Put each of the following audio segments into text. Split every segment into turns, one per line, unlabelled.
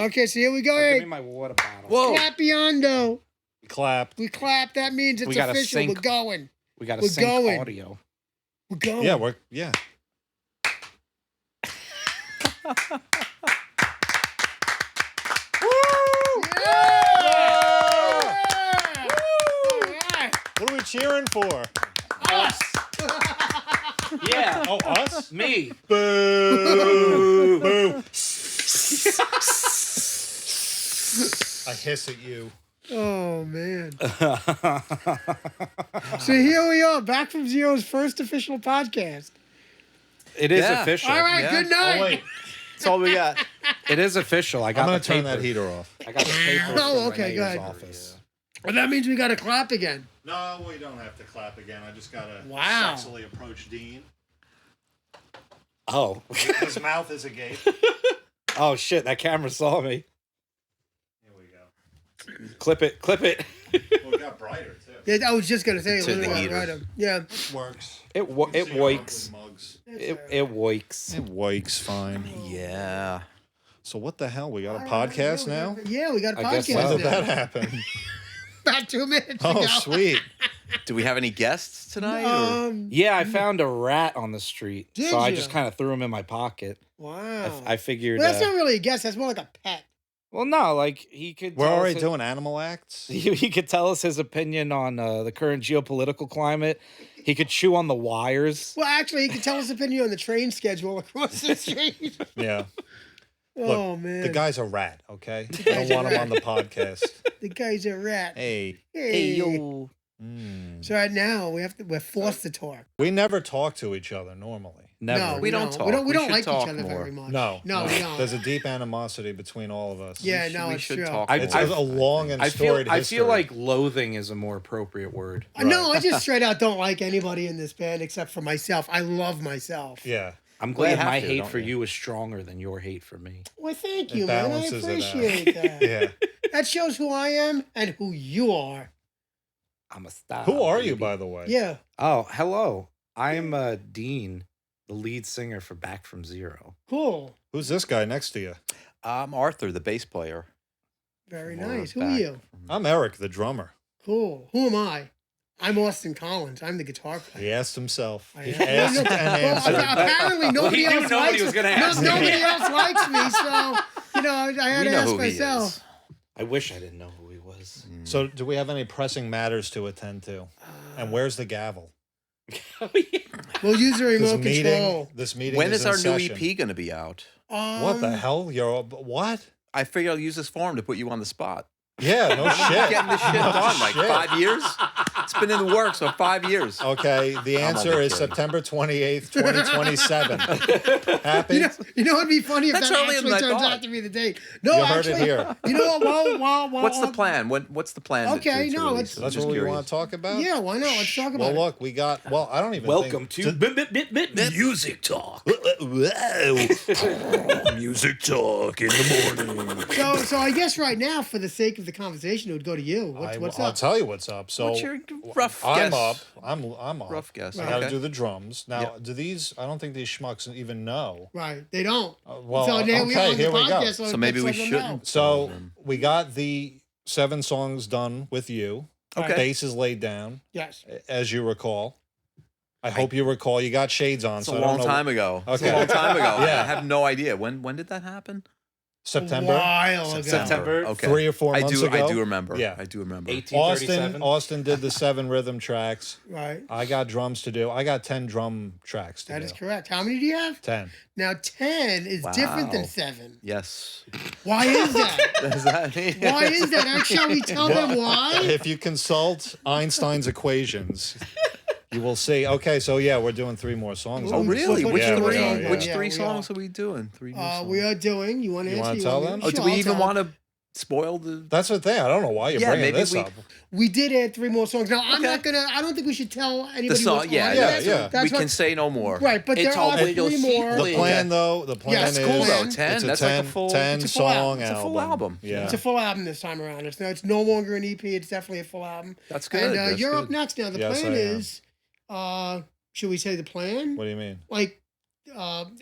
Okay, so here we go.
Give
Hey,
me my water bottle.
Whoa.
clappiondo.
Clap.
We clap. That means it's
We gotta
official.
sync.
We're going.
We got to
We're
sync
going.
audio.
We're going.
Yeah, yeah. What are we cheering for?
Us. Yeah.
Oh, us?
Me.
Boo! Boo! I hiss at you.
Oh man. So here we are, back from Zero's first official podcast.
It is
Yeah.
official.
All right,
Yeah.
good night.
Oh, wait.
That's all we got.
It is official. I got
I'm going
the
to turn
paper.
that heater off.
I got the paper.
Oh,
from
okay,
Renee's
good.
office.
Well, that means we got to clap again.
No, we don't have to clap again. I just got to
Wow.
sexily approach Dean.
Oh.
His mouth is agape.
Oh shit! That camera saw me.
Here we go.
Clip it. Clip it.
Well, it got brighter, too.
Yeah, I was just gonna say.
To the
literally,
heater.
right, yeah.
Works.
It wakes.
Mugs.
It wakes.
It wakes fine.
Yeah.
So what the hell? We got a podcast now?
Yeah, we got a
I guess
podcast.
When
so.
did
now.
that happen?
About 2 minutes
Oh,
ago.
sweet.
Do we have any guests tonight? or?
Yeah, I found a rat on the street,
Did
so I
you?
just kind of threw him in my pocket.
Wow.
I figured.
Well, that's not really a guess. That's more like a pet.
Well, no, like he could.
We're
tell us
already
his-
doing animal acts?
He could tell us his opinion on the current geopolitical climate. He could chew on the wires.
Well, actually, he can tell his opinion on the train schedule across the street.
Yeah.
Oh, man.
The guy's a rat, okay? I
guy's
don't want
a
him on the podcast.
The guy's a rat.
Hey.
Hey.
yo.
Mm.
So right now, we're forced to talk.
We never talk to each other normally.
Never.
No,
We don't talk.
We don't
We should
like each
talk
other
more.
very much.
No.
No, we don't.
There's a deep animosity between all of us.
Yeah,
We
no,
we
it's
should
true.
talk
It's
more.
a long and
I
storied history.
feel like loathing is a more appropriate word.
No, I just straight out don't like anybody in this band except for myself. I love myself.
Yeah.
I'm
Well, you
glad
have
my
to,
hate
don't
for
you?
you is stronger than your hate for me.
Well, thank
It
you, man. I
balances it out.
appreciate that.
Yeah.
That shows who I am and who you are.
I'm a star.
Who are you,
baby.
by the way?
Yeah.
Oh, hello. I am Dean, the lead singer for Back from Zero.
Cool.
Who's this guy next to you?
I'm Arthur, the bass player.
Very
for
nice. Who are
Back
you?
from-
I'm Eric, the drummer.
Cool. Who am I? I'm Austin Collins. I'm the guitar player.
He asked himself.
I
He
am.
asked and
Well,
answered.
apparently nobody
he knew
else
nobody
likes
was gonna
no,
ask me.
nobody else likes me, so I had
We
to
know
ask
who he
myself.
is.
I wish I didn't know who he was.
So, do we have any pressing matters to attend to? And where's the gavel?
We'll use the
This
remote control.
meeting
When is
in
our new
session.
EP going to be out?
What the hell? What?
I figure I'll use this forum to put you on the spot.
Yeah, no shit.
Getting this shit
No
done like
shit.
5 years. It's been in the works for 5 years.
Okay, the
I'm
answer
only
is
kidding.
September 28th, 2027. Happy?
You know, it'd be funny if
That's
that
earlier
actually
than I
turns
thought.
out to be the date. No,
You heard
actually,
it here.
you know what? Well,
What's the plan? What's the plan?
Okay,
to
no,
release
let's-
it? I'm
That's
just
what we
curious.
want to talk about?
Yeah, why not? Let's talk
Well,
about
look, we got, I don't even
Welcome
think,
Music Talk.
Music talk in the morning.
it. So I guess right now, for the sake of the conversation, it would go to you. What's
I'll
up?
tell you what's up. So
What's your rough
I'm
guess?
up. I'm up.
Rough guess.
I got to
Okay.
do the drums. Now,
Yep.
do these, I don't think these schmucks even know.
Right, they don't.
Well,
so now we
okay,
on the
here we go.
podcast,
So maybe we
let's let them know.
shouldn't.
So we got the 7 songs done with you.
Okay.
Bass is laid down,
Yes.
as you recall. I hope you recall. You got shades on,
It's
so
a
I don't
long
know.
time ago. It's
Okay.
a long time ago.
Yeah.
I have no idea. When did that happen?
September.
A while ago.
September.
Okay.
3 or 4 months ago.
I do remember.
Yeah.
I do remember.
1837.
Austin did the 7 rhythm tracks.
Right.
I got drums to do. I got 10 drum tracks to
That
do.
is correct. How many do you have?
10.
Now 10 is different than
Wow.
7.
Yes.
Why is that?
Does that
Why is that? Shall we tell them why?
If you consult Einstein's equations, you will see. Okay, so yeah, we're doing 3 more songs.
Oh, really?
Yeah,
Which
yeah,
three?
we are, yeah.
Which
Yeah,
three
we
songs
are.
are we doing? 3 more songs.
We are doing. You want to
You
answer?
wanna tell them?
Oh, do we even want to spoil the?
That's the thing. I don't know why you're
Yeah,
bringing
maybe
this
we-
up.
We did add 3 more songs. Now I'm
Okay.
not gonna. I don't think we should tell anybody.
The song,
what's
yeah,
on
yeah,
it.
yeah.
That's
we
what-
can say no more.
Right, but
It's
there
all
are
with your
3 more.
The plan, though, the plan
Yes,
is
cool,
though.
man.
10.
It's a
That's
10,
like a full.
10
It's a full album.
song
It's a full album.
Yeah.
It's a full album this time around. It's no longer an EP. It's definitely a full album.
That's good.
And
That's
you're
good.
up next now. The
Yes,
plan
I am.
is, should we say the plan?
What do you mean?
Like,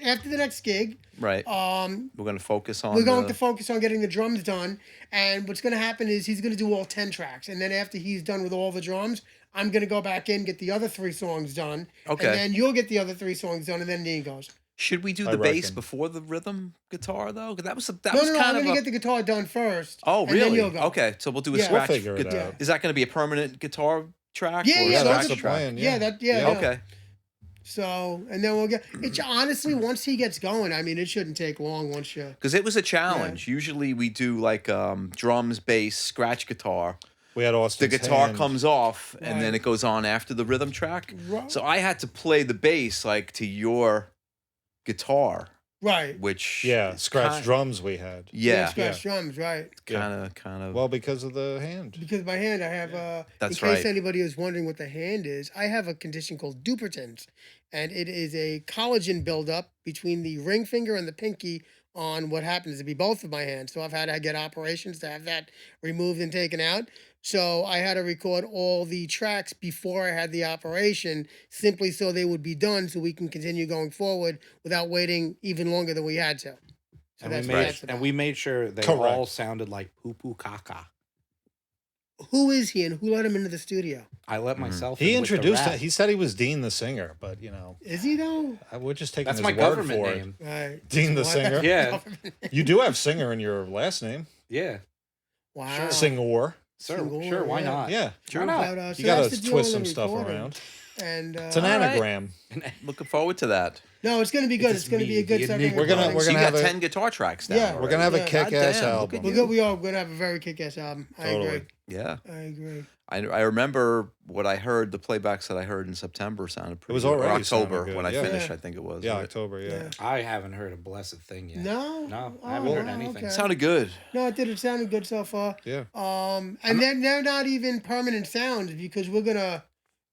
after the next gig,
Right.
um,
We're going to focus on
we're going
the-
to focus on getting the drums done. And what's going to happen is he's going to do all 10 tracks. And then after he's done with all the drums, I'm going to go back in, get the other 3 songs done.
Okay.
And then you'll get the other 3 songs done, and then Dean goes.
Should we do
I
the bass
reckon.
before the rhythm guitar though? 'Cause that was
No,
kind
I'm
of
going to get the guitar done first.
Oh,
and then
really?
you'll go.
Okay, so we'll do a
Yeah.
We'll
scratch.
figure it
guitar.
out.
Is that going to be a permanent guitar track?
Yeah,
or a
yeah,
scratch
those
the
are-
track?
plan.
Yeah,
Yeah.
yeah.
Okay.
So, and then we'll get. It's honestly, once he gets going, I mean, it shouldn't take long once you.
Because it was a challenge. Usually we do like drums, bass, scratch guitar.
We had
The
Austin's
guitar
hand.
comes off, and then
Right.
it goes on after the rhythm track.
Right.
So I had to play the bass like to your guitar,
Right.
which
Yeah,
is
scratch
kind-
drums we had.
Yeah,
Scratch drums, right.
kind of.
Well, because of the hand.
Because my hand, I have,
That's
in case
right.
anybody is wondering what the hand is, I have a condition called Dupuytren's. And it is a collagen buildup between the ring finger and the pinky on what happens to be both of my hands. So I've had to get operations to have that removed and taken out. So I had to record all the tracks before I had the operation, simply so they would be done so we can continue going forward without waiting even longer than we had to. So
And
that's
we
what
made
that's about.
and we made sure they
Correct.
all sounded like poo poo caca.
Who is he and who let him into the studio?
I let myself.
He
in with the
introduced
rap.
it. He said he was Dean the singer, but you know,
Is he though?
we're just taking
That's
his
my
word
government
for
name.
Right.
Dean the
What?
singer.
Yeah.
it. You do have singer in your last name.
Yeah,
Wow.
Singor.
sure. Why
yeah.
not?
Yeah.
Why not?
But, so
You got
that's
to
the deal
twist
with
some
the
stuff
recording.
around.
And
It's an
All right.
anagram.
Looking forward to that.
no, it's going to be good.
It's
It's going to be
me,
a good
the
second
enigma.
We're gonna-
recording.
we're
So you
gonna
got
have a-
10 guitar tracks now.
Yeah.
We're gonna have a
Yeah.
kick-ass
Goddamn, look at
album.
We're
you.
good. We are going to have a very kick-ass album. I
Totally.
agree.
Yeah.
I agree.
I remember what I heard, the playbacks that I heard in September sounded pretty
was
good. Or
already
October
sounded good,
when I
yeah.
finished,
Yeah.
I think it was.
Yeah,
right?
October. Yeah.
Yeah.
I haven't heard a blessed thing yet.
No?
I haven't heard
wow,
anything.
okay.
Sounded good.
No, it did. It sounded good so far.
Yeah.
And then they're not even permanent sounds because we're going to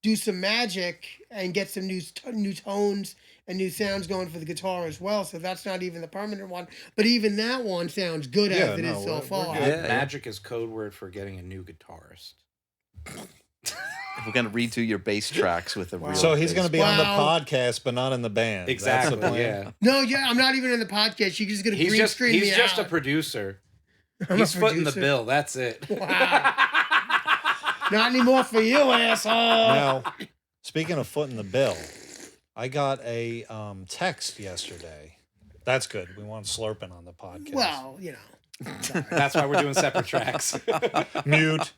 do some magic and get some new tones and new sounds going for the guitar as well. So that's not even the permanent one. But even that one sounds good
Yeah,
as it is
no,
so
we're
far.
good.
Yeah.
Magic is code word for getting a new guitarist.
We're gonna redo your bass tracks with a
Wow.
real.
So he's going to be on the
Wow.
podcast, but not in the band. That's the
Exactly.
plan.
Yeah.
No, yeah, I'm not even in the podcast. You're just going to
He's
green
just
screen me
a
out.
producer.
I'm
He's
a
footing the
producer.
bill. That's it.
Wow. Not anymore for you, asshole.
Now, speaking of footing the bill, I got a text yesterday. That's good. We want slurping on the podcast.
Well, you know.
That's why we're doing separate tracks.
Mute.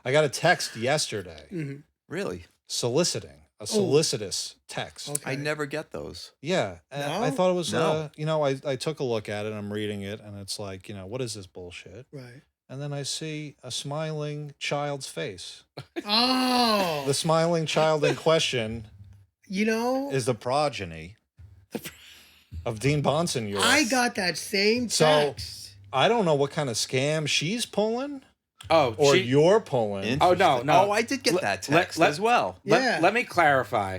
I got a text yesterday
Mhm.
Really?
soliciting, a solicitous text.
Okay.
I never get those.
Yeah. And I
No?
thought it was,
No.
I took a look at it. I'm reading it, and it's like, what is this bullshit?
Right.
And then I see a smiling child's face.
Oh.
The smiling child in question
You know,
is the progeny of Dean Bonson.
I got that same
So-
text.
I don't know what kind of scam she's pulling
Oh,
or
she-
you're pulling.
Oh, no,
Interesting.
no.
Oh, I did get
Let-
that
let-
text
let-
as well.
Yeah.
let me clarify.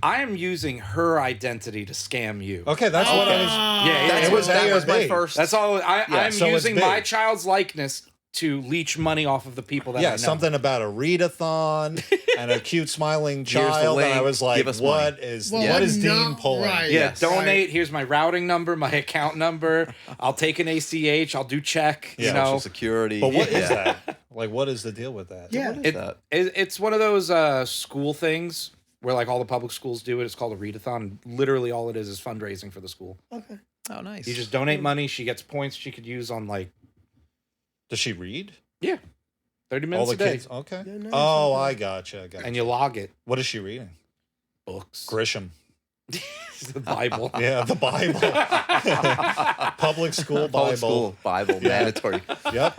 I am using her identity to scam you.
Okay, that's what I was.
Yeah,
That's
it was
that
A or
was my
B.
first.
That's all.
Yeah,
I'm
so it's
using my
big.
child's likeness to leech money off of the people that I
Yeah,
know.
something about a readathon and a cute smiling
the
child, and I
link.
was like,
Give us
"What is
Well,
what is
no,
Dean pulling?"
right.
Yeah,
Yes.
donate. Here's my routing number, my account number. I'll take an ACH. I'll do check.
Yeah.
You know,
Social Security.
But what is
Yeah.
that? Like, what is the deal with that?
Yeah.
What is
It-
that?
it's one of those school things where like all the public schools do it. It's called a readathon. Literally, all it is fundraising for the school.
Okay.
Oh, nice.
You just donate money. She gets points she could use on like
Does she read?
30
All
minutes
the
a day,
kids. Okay.
Yeah, nice,
Oh,
okay.
I gotcha.
and you log it.
What is she reading?
Books,
Grisham.
the Bible.
Yeah, the Bible. Public school Bible.
Public school Bible mandatory.
Yep.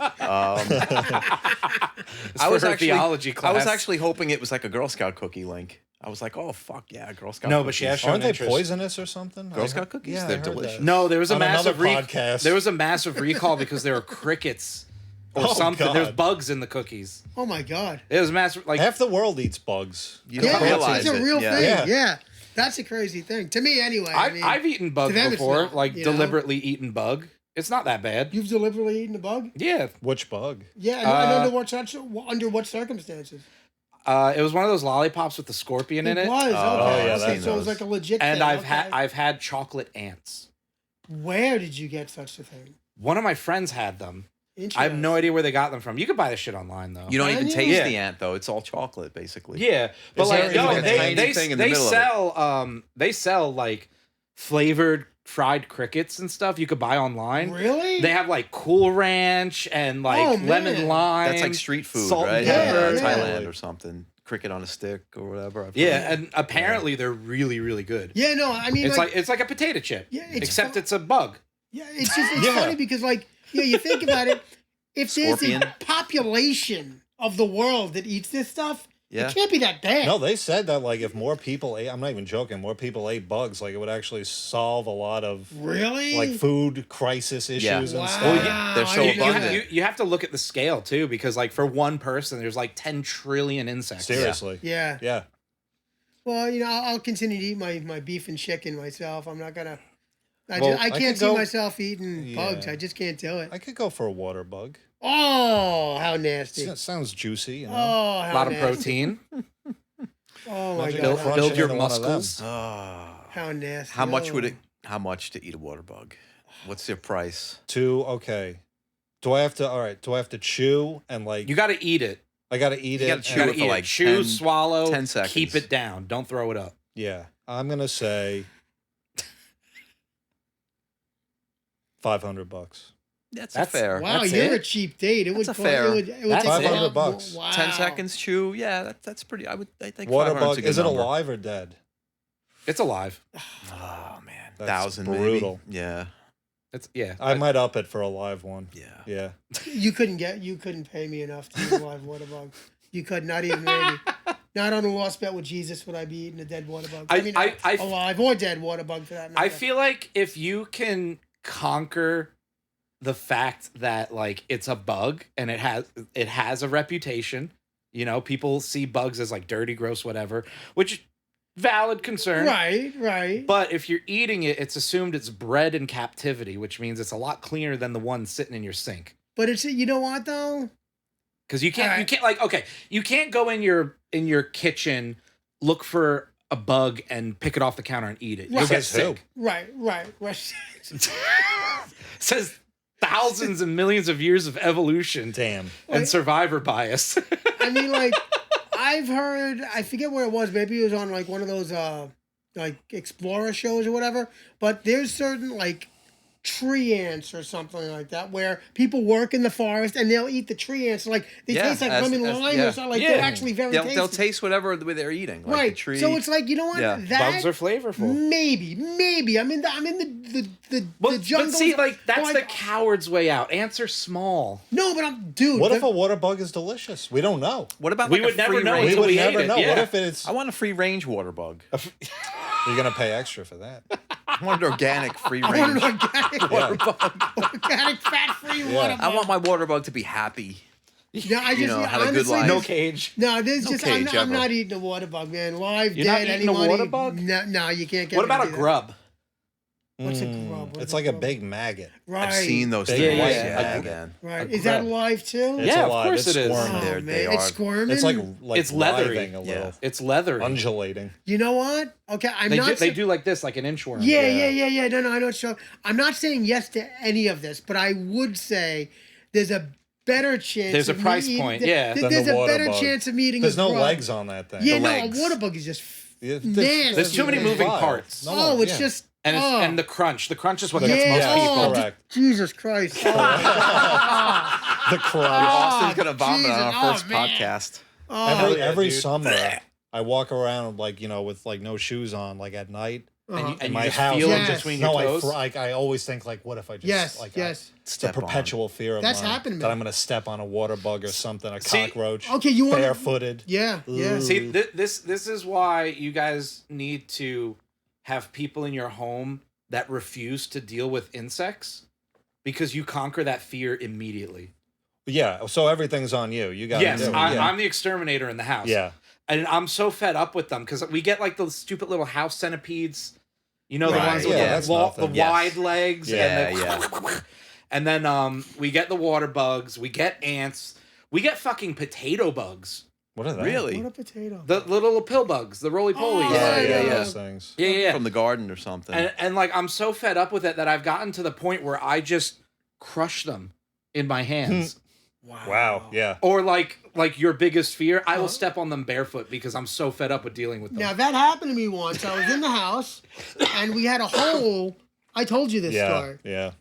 It's
I
for
was
her
actually
theology
I
class.
was actually hoping it was like a Girl Scout cookie link. I was like, oh fuck yeah, Girl Scout.
No, but she
cookies.
has shown
Aren't they
interest.
poisonous or something?
Girl
I
Scout
heard-
cookies?
Yeah,
They're
I heard
delicious.
that.
No, there was a
On
massive
another podcast.
There was a massive recall because there were crickets or
Oh,
something.
God.
There's bugs in the cookies.
Oh my God.
It was massive. Like
Half the world eats bugs.
You
Yeah,
don't realize
it's a
it.
real
yeah.
thing.
Yeah.
Yeah. That's a crazy thing. To me, anyway. I mean,
I've eaten bug
to them it's
before,
not,
like
you know?
deliberately eaten bug. It's not that bad.
You've deliberately eaten a bug?
Yeah.
Which bug?
Yeah. And
Uh,
under what circumstances?
It was one of those lollipops with the scorpion in it.
was.
Oh,
Okay.
yeah,
okay.
that's-
So it was like a legit
And
thing.
I've had chocolate ants.
Where did you get such a thing?
One of my friends had them. I have
Interesting.
no idea where they got them from. You could buy this shit online though.
You don't even
Can you?
taste
Yeah.
the ant though. It's all chocolate basically.
Yeah, but
Is there
like no,
even a tiny
they
thing in the middle of it?
they sell like flavored fried crickets and stuff you could buy online.
Really?
They have like Cool Ranch and like
Oh,
lemon
man.
lime.
That's like street food,
salt
right?
and
Yeah,
pepper.
yeah.
Thailand or something. Cricket on a stick or whatever. I've
Yeah,
heard.
and apparently they're really really good.
Yeah, no, I mean,
It's like a potato chip.
Yeah, it's
except
fu-
it's a bug.
yeah, it's just it's
Yeah.
funny because like you think about it, if there's
Scorpion.
a population of the world that eats this stuff,
Yeah.
it can't be that bad.
No, they said that like if more people ate, I'm not even joking, more people ate bugs, like it would actually solve a lot of
Really?
like food crisis issues
Yeah.
and
Wow.
stuff.
Well, yeah, they're
I
so
didn't know
abundant.
that.
You have to look at the scale too, because like for one person, there's like 10 trillion insects.
Seriously.
Yeah.
Yeah.
Well, I'll continue to eat my beef and chicken myself. I'm not gonna.
Well,
I
I
can't
could
see
go-
myself eating bugs.
Yeah.
I just can't do it.
I could go for a water bug.
Oh, how nasty!
Sounds juicy, you know.
Oh, how
A lot of
nasty.
protein.
Oh my
Imagine
god!
Build,
how-
crunching
build your
into one of them.
muscles.
Ah.
How nasty!
How much would
Oh.
it? How much to eat a water bug? What's their price?
Okay. Do I have to chew and like
You got to eat it.
I gotta eat
You
it?
gotta
and-
chew
You gotta
it for
eat
like
Chew,
10
swallow,
10 seconds.
keep it down. Don't throw it up.
Yeah. I'm gonna say $500.
That's,
That's-
fair.
Wow,
That's
you're
it?
a cheap date. It would
That's a
cost-
fair-
It would
That's
take a
it.
lot
$500.
more- Wow.
10 seconds chew. Yeah, that's pretty. I think
Water
500 's
bug,
a good
is it
number.
alive or dead?
It's alive.
Oh man,
That's
1,000
brutal.
maybe. Yeah,
It's yeah.
I might up it for a live one.
yeah.
Yeah.
You couldn't pay me enough to eat a live water bug. You could not even maybe. Not on a lost bet with Jesus would I be eating a dead water bug.
I
alive or dead water bug for that matter.
I feel like if you can conquer the fact that like it's a bug and it has a reputation, people see bugs as like dirty, gross, whatever, which valid concern.
Right.
But if you're eating it, it's assumed it's bred in captivity, which means it's a lot cleaner than the one sitting in your sink.
But it's you know what though?
Because you can't
Alright.
like okay, you can't go in your kitchen, look for a bug and pick it off the counter and eat it. You'll
Right.
get
Says who?
sick.
Right.
Says thousands and millions of years of evolution
Damn.
and
Wait.
survivor bias.
I mean, like, I've heard, I forget where it was. Maybe it was on like one of those like explorer shows or whatever. But there's certain like tree ants or something like that where people work in the forest and they'll eat the tree ants. Like they
Yeah,
taste like
as-
lemon
as-
lime
yeah.
or something. Like
Yeah.
they're actually very tasty.
They'll taste whatever they're eating, like
right.
the tree.
So it's like, you know what?
Yeah.
That,
Bugs are flavorful.
maybe. I'm in the
But
jungle.
see, like that's
like,
the coward's way out. Ants are small.
No, but I'm dude.
What if a water bug is delicious? We don't know.
what about
We
like
would
a
never
free
know
range?
We
until
would
we ate
never
it,
know.
yeah.
What if it's
I want a free range water bug.
you're gonna pay extra for that?
I want an organic free
I want
range
an organic,
water bug.
organic fat-free water
I want
bug.
my water bug to be happy.
No, I just
you know, have a good
honestly,
life.
No
this-
cage.
No, this
No
just
cage
I'm
ever.
not eating a water bug, man. Live,
You're not
dead,
eating a
anybody.
water bug?
No, you can't get.
What
me to
about a
do that.
grub?
What's a grub? What's
It's
a
like a
grub?
big maggot.
Right.
I've seen those
Big
things.
white
Yeah,
maggot.
man.
Right.
a
Is that
grub.
alive too?
It's
Yeah, of
alive.
course
it's
it is.
Oh,
squirming.
They're-
man,
they
it's
are-
squirming.
It's like
It's leathery.
writhing a little,
Yeah.
It's leathery.
undulating.
You know what? Okay, I'm
They
not.
do, they
sa-
do like this, like an inchworm.
Yeah. No, I know. So I'm not saying yes to any of this, but I would say there's a better chance.
There's a
of me
price
eating-
point,
th-
yeah.
th-
Than
There's
the
a
water
better
bug.
chance of me eating.
There's
a
no
grub.
legs on that thing.
Yeah,
The
no,
legs.
a water bug is just
Yeah,
nasty.
There's too many moving
Vile.
parts.
No,
oh, it's
yeah.
just
And it's,
oh.
and the crunch. The crunch is what gets
yeah,
most
Yes,
people.
oh,
correct.
Jesus Christ. Oh,
the crunch.
Austin's gonna vomit
Jesus.
on our first
Oh, man.
podcast.
oh,
Every
dude.
summer, I walk around like with like no shoes on, like at night.
And you,
uh-huh.
and you
My
just
house.
feel
Yes.
it between
No,
your toes.
I always think like, what if I just
Yes,
like
yes.
it's a
Step on.
perpetual fear of
That's
mine
happened to me.
that I'm gonna step on a water bug or something, a
See,
cockroach,
Okay, you want
barefooted.
Yeah.
Ooh.
See, this is why you guys need to have people in your home that refuse to deal with insects, because you conquer that fear immediately.
Yeah, so everything's on you. You got
Yes,
do it.
I'm the exterminator in the house.
yeah.
And I'm so fed up with them because we get like those stupid little house centipedes. You know, the
Right,
ones with
yeah,
the,
that's
the
nothing.
Yes.
wide legs.
Yeah,
and and then we get the water bugs. We get ants. We get fucking potato bugs.
What are they?
Really?
What a potato.
The little pill bugs, the roly polies.
Oh,
Yeah,
yeah.
Those things.
Yeah.
From the garden or something.
And like I'm so fed up with it that I've gotten to the point where I just crush them in my hands.
Wow. Yeah.
Or like your biggest fear, I will
Uh-huh.
step on them barefoot because I'm so fed up with dealing with them.
Now that happened to me once. I was in the house and we had a hole. I told you this story.
Yeah.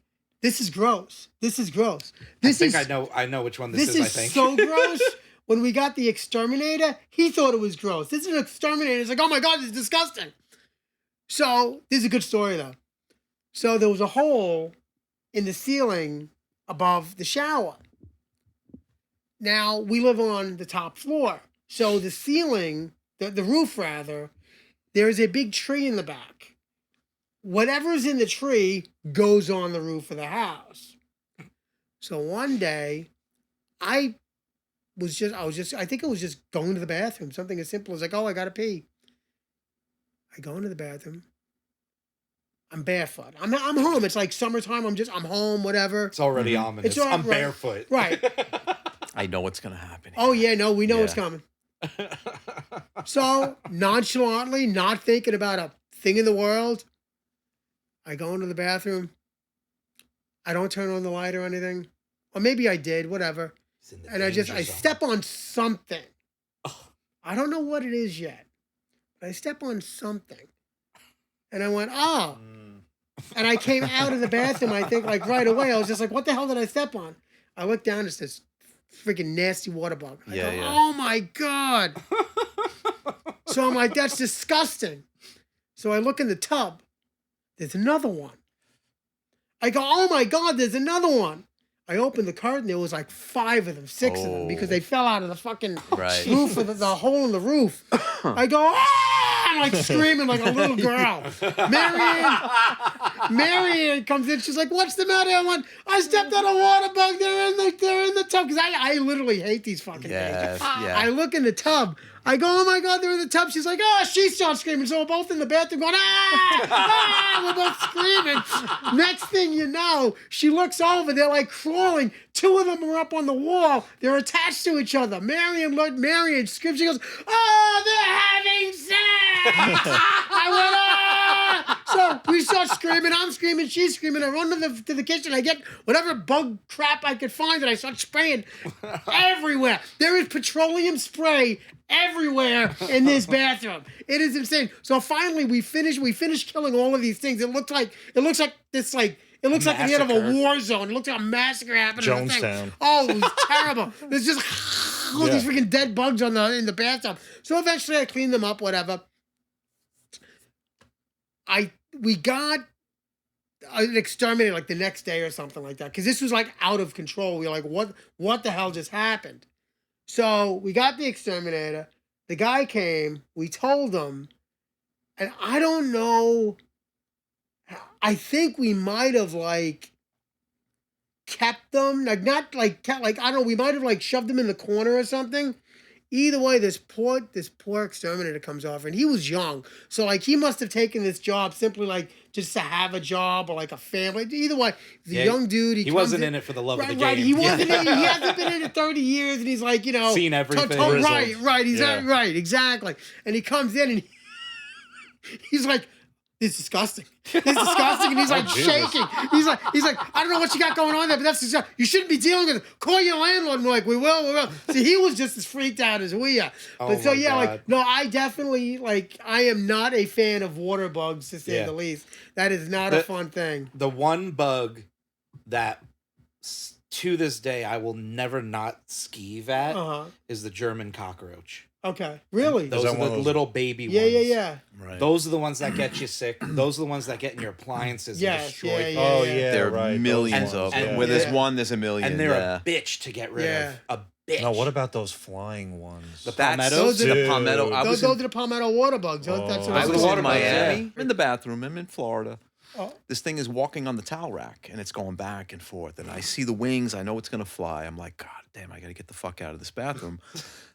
This is gross. This is gross.
I
This
think
is
I know which one this
this
is, I
is
think.
so gross. When we got the exterminator, he thought it was gross. This is an exterminator. It's like, oh my god, it's disgusting. So this is a good story though. So there was a hole in the ceiling above the shower. Now we live on the top floor. So the ceiling, the roof rather, there is a big tree in the back. Whatever's in the tree goes on the roof of the house. So one day, I think I was just going to the bathroom. Something as simple as like, oh, I gotta pee. I go into the bathroom. I'm barefoot. I'm home. It's like summertime. I'm home, whatever.
It's already ominous.
It's all
I'm
right.
barefoot.
Right.
I know what's gonna happen.
Oh yeah, no, we know
Yeah.
it's coming. So nonchalantly, not thinking about a thing in the world, I go into the bathroom. I don't turn on the light or anything. Or maybe I did, whatever.
It's in the
And I
danger zone.
step on something.
Oh.
I don't know what it is yet. But I step on something. And I went, oh. And I came out of the bathroom, I think, like right away. I was just like, what the hell did I step on? I looked down, it's this freaking nasty water bug. I
Yeah,
go,
yeah.
oh my God. So I'm like, that's disgusting. So I look in the tub. There's another one. I go, oh my God, there's another one. I opened the curtain. There was like 5 of them, 6 of them, because they fell out of the fucking
Right.
roof of the hole in the roof. I go, ah! I'm like screaming like a little girl. Marianne comes in. She's like, what's the matter? I stepped on a water bug. They're in the tub. Because I literally hate these fucking
Yes,
things.
yeah.
I look in the tub. I go, oh my God, they're in the tub. She's like, oh, she starts screaming. So we're both in the bathroom going, ah, ah, we're both screaming. Next thing you know, she looks over. They're like crawling. 2 of them are up on the wall. They're attached to each other. Marion screams. She goes, oh, they're having sex. I went, ah. So we start screaming. I'm screaming. She's screaming. I run to the kitchen. I get whatever bug crap I could find, and I start spraying everywhere. There is petroleum spray everywhere in this bathroom. It is insane. So finally we finished killing all of these things. It looks like this like it looks like the end of a
Massacre.
war zone. It looks like a massacre happening. in the thing.
Jonestown.
Oh, it was terrible. There's just all these freaking dead bugs in the bathtub. So eventually I cleaned them up, whatever. We got an exterminator like the next day or something like that, because this was like out of control. We were like, what the hell just happened? So we got the exterminator. The guy came. We told him, and I don't know. I think we might have like kept them, like not like kept, like I don't know. We might have like shoved them in the corner or something. Either way, this poor exterminator comes off, and he was young, so like he must have taken this job simply like just to have a job or like a family. Either way, he's a young dude.
He
comes
wasn't in it for the love of the game.
Right, he wasn't. He hasn't been in it 30 years, and he's like,
Seen everything.
Right, he's
Yeah.
right, exactly. And he comes in and he's like, "This is disgusting. This is disgusting." And he's like
Jesus.
shaking. He's like, I don't know what you got going on there, but that's disgusting. You shouldn't be dealing with it. Call your landlord. And we're like, we will. See, he was just as freaked out as we are.
Oh
But so
my
yeah,
God.
like no, I definitely like I am not a fan of water bugs to say
Yeah.
the least. That is not a fun thing.
The one bug that to this day I will never not skeeve at
Uh huh.
is the German cockroach.
Okay. Really?
Those
that
are
one
the
of those-
little baby
Yeah,
ones.
yeah.
Right.
Those are the ones that get you sick. Those are the ones that get in your appliances and
Yes,
destroy
yeah,
things.
yeah.
Oh yeah,
There are
right. those
millions
ones,
of
And-
them. Where there's
yeah.
one, there's a million.
And they're
yeah.
a bitch to get rid
Yeah.
of. A bitch.
No, what about those flying ones?
The
That's
palmettos?
the
Dude.
palmetto. I was
Those
in,
are the palmetto water bugs. That's what
Oh.
I
I
Those
was
are the
in
water bugs,
Miami.
yeah.
I'm in the bathroom. I'm in Florida.
Oh.
This thing is walking on the towel rack and it's going back and forth. And I see the wings. I know it's going to fly. I'm like, God damn, I got to get the fuck out of this bathroom.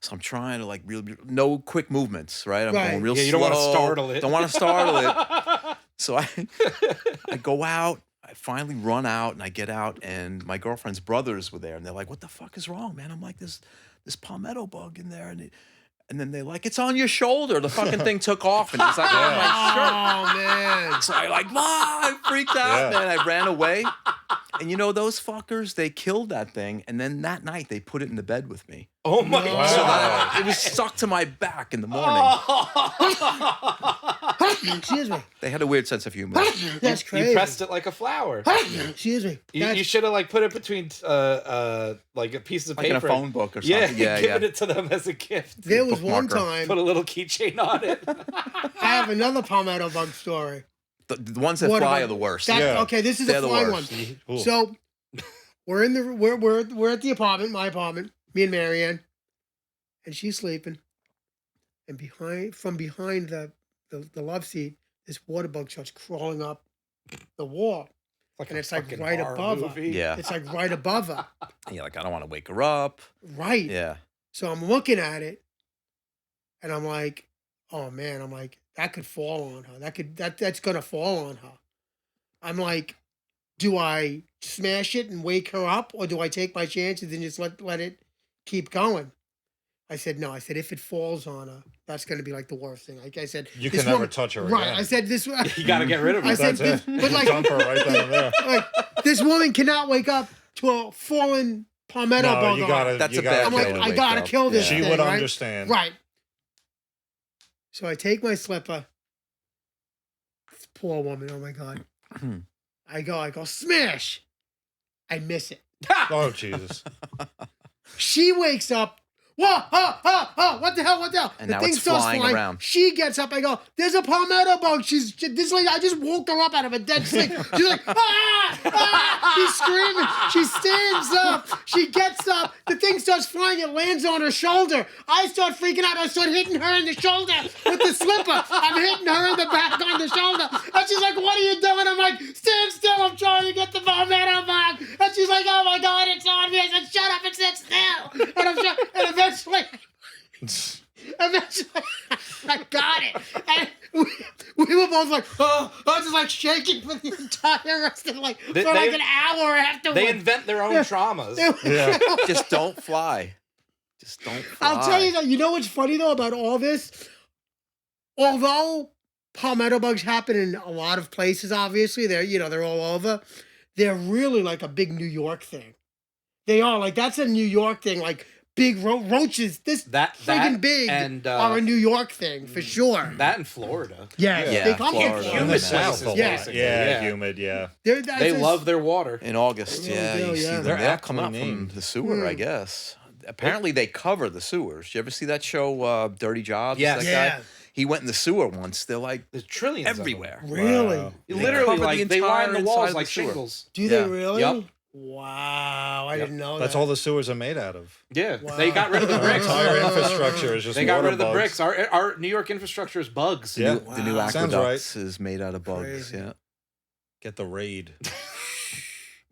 So I'm trying to like really, no quick movements, right? I'm
Right.
going real
Yeah, you
slow.
don't wanna startle it.
Don't want to startle it. So I go out. I finally run out and I get out and my girlfriend's brothers were there and they're like, what the fuck is wrong, man? I'm like, this palmetto bug in there. And And then they're like, it's on your shoulder. The fucking thing took off and it's like on my shirt.
Oh man.
So I I freaked out,
Yeah.
man. I ran away. And you know, those fuckers, they killed that thing. And then that night they put it in the bed with me.
Oh my
No.
Wow.
So
god!
that, it was stuck to my back in the morning.
Excuse me.
They had a weird sense of humor.
That's crazy.
You pressed it like a flower.
Excuse me.
You
That's-
should have like put it between like a piece of
Like in
paper.
a phone book or
Yeah,
something. Yeah,
giving
yeah.
it to them as a gift.
there was one
bookmarker.
time.
Put a little keychain on it.
I have another palmetto bug story.
The ones that
What
fly
about-
are the worst.
That,
Yeah.
Okay, this is
They're
a
the
flying
worst.
one.
Ooh.
So we're in the we're at the apartment, my apartment, me and Marianne, and she's sleeping. And from behind the love seat, this water bug starts crawling up the wall. And
a
it's, like,
fucking
right
horror
above her.
movie.
Yeah.
It's like right above her.
And you're like, I don't want to wake her up.
Right.
Yeah.
So I'm looking at it, and I'm like, oh man, I'm like, that could fall on her. That's gonna fall on her. I'm like, do I smash it and wake her up, or do I take my chances and just let it keep going? I said no. I said if it falls on her, that's gonna be like the worst thing. Like I said,
You
this
can never
woman-
touch her
Right.
again.
I said this.
You got to get rid of
I
it.
said
That's
this,
it.
but like,
Dump her right then and there.
like this woman cannot wake up to a fallen palmetto
No,
bug
you
on
gotta.
her.
That's
you
a
gotta
bad
I'm like,
kill
feeling
it.
I
wake
gotta
up.
kill this
Yeah.
She
thing,
would
right?
understand.
Right. So I take my slipper. This poor woman. Oh my god. I go smash. I miss it.
Oh Jesus!
She wakes up. Whoa, oh, what the hell, what the hell?
And
the
now
thing
it's
starts
flying around.
She gets up, I go, there's a palmetto bug. This lady, I just woke her up out of a dead sleep. She's like, she's screaming. She stands up. She gets up. The thing starts flying. It lands on her shoulder. I start freaking out. I start hitting her in the shoulder with the slipper. I'm hitting her in the back on the shoulder. And she's like, what are you doing? I'm like, stand still. I'm trying to get the palmetto bug. And she's like, oh my God, it's on me. I said, shut up and sit still. And eventually, I got it. And we were both like, oh, I was just like shaking for the entire rest of like,
They-
for like
they-
an hour afterwards.
They invent their own traumas.
Yeah.
Just don't fly. Just don't fly.
I'll tell you that. You know what's funny though about all this? Although palmetto bugs happen in a lot of places, obviously they're all over. They're really like a big New York thing. They are like that's a New York thing. Like big roaches, this
That
friggin' big
and
are a New York thing for sure.
that in Florida.
Yes,
Yeah,
they come
Florida.
from
Humid
Florida.
places,
South a lot.
basically,
Yeah,
yeah.
humid. Yeah.
They love their water.
In August,
They really
yeah,
do,
you see
yeah.
them.
They're
They'll come
aptly
out from
named.
the sewer, I guess. Apparently, they cover the sewers. You ever see that show, Dirty Jobs?
Yes.
That
Yeah.
guy? He went in the sewer once. They're like
There's trillions of them.
everywhere.
Really?
Wow.
They
Literally,
cover the
like they line
entire
the
inside
walls
of the
like
sewer.
shingles.
Do
Yeah.
they really?
Yup.
Wow, I
Yep.
didn't know
That's
that.
all the sewers are made out of.
Yeah,
Wow.
they got rid of the
Our
bricks.
entire infrastructure is just
They got
water
rid of the
bugs.
bricks. Our New York infrastructure is bugs.
Yeah.
The new
Wow.
Sounds
aqueducts is made out of bugs.
Crazy.
Yeah.
Get the raid.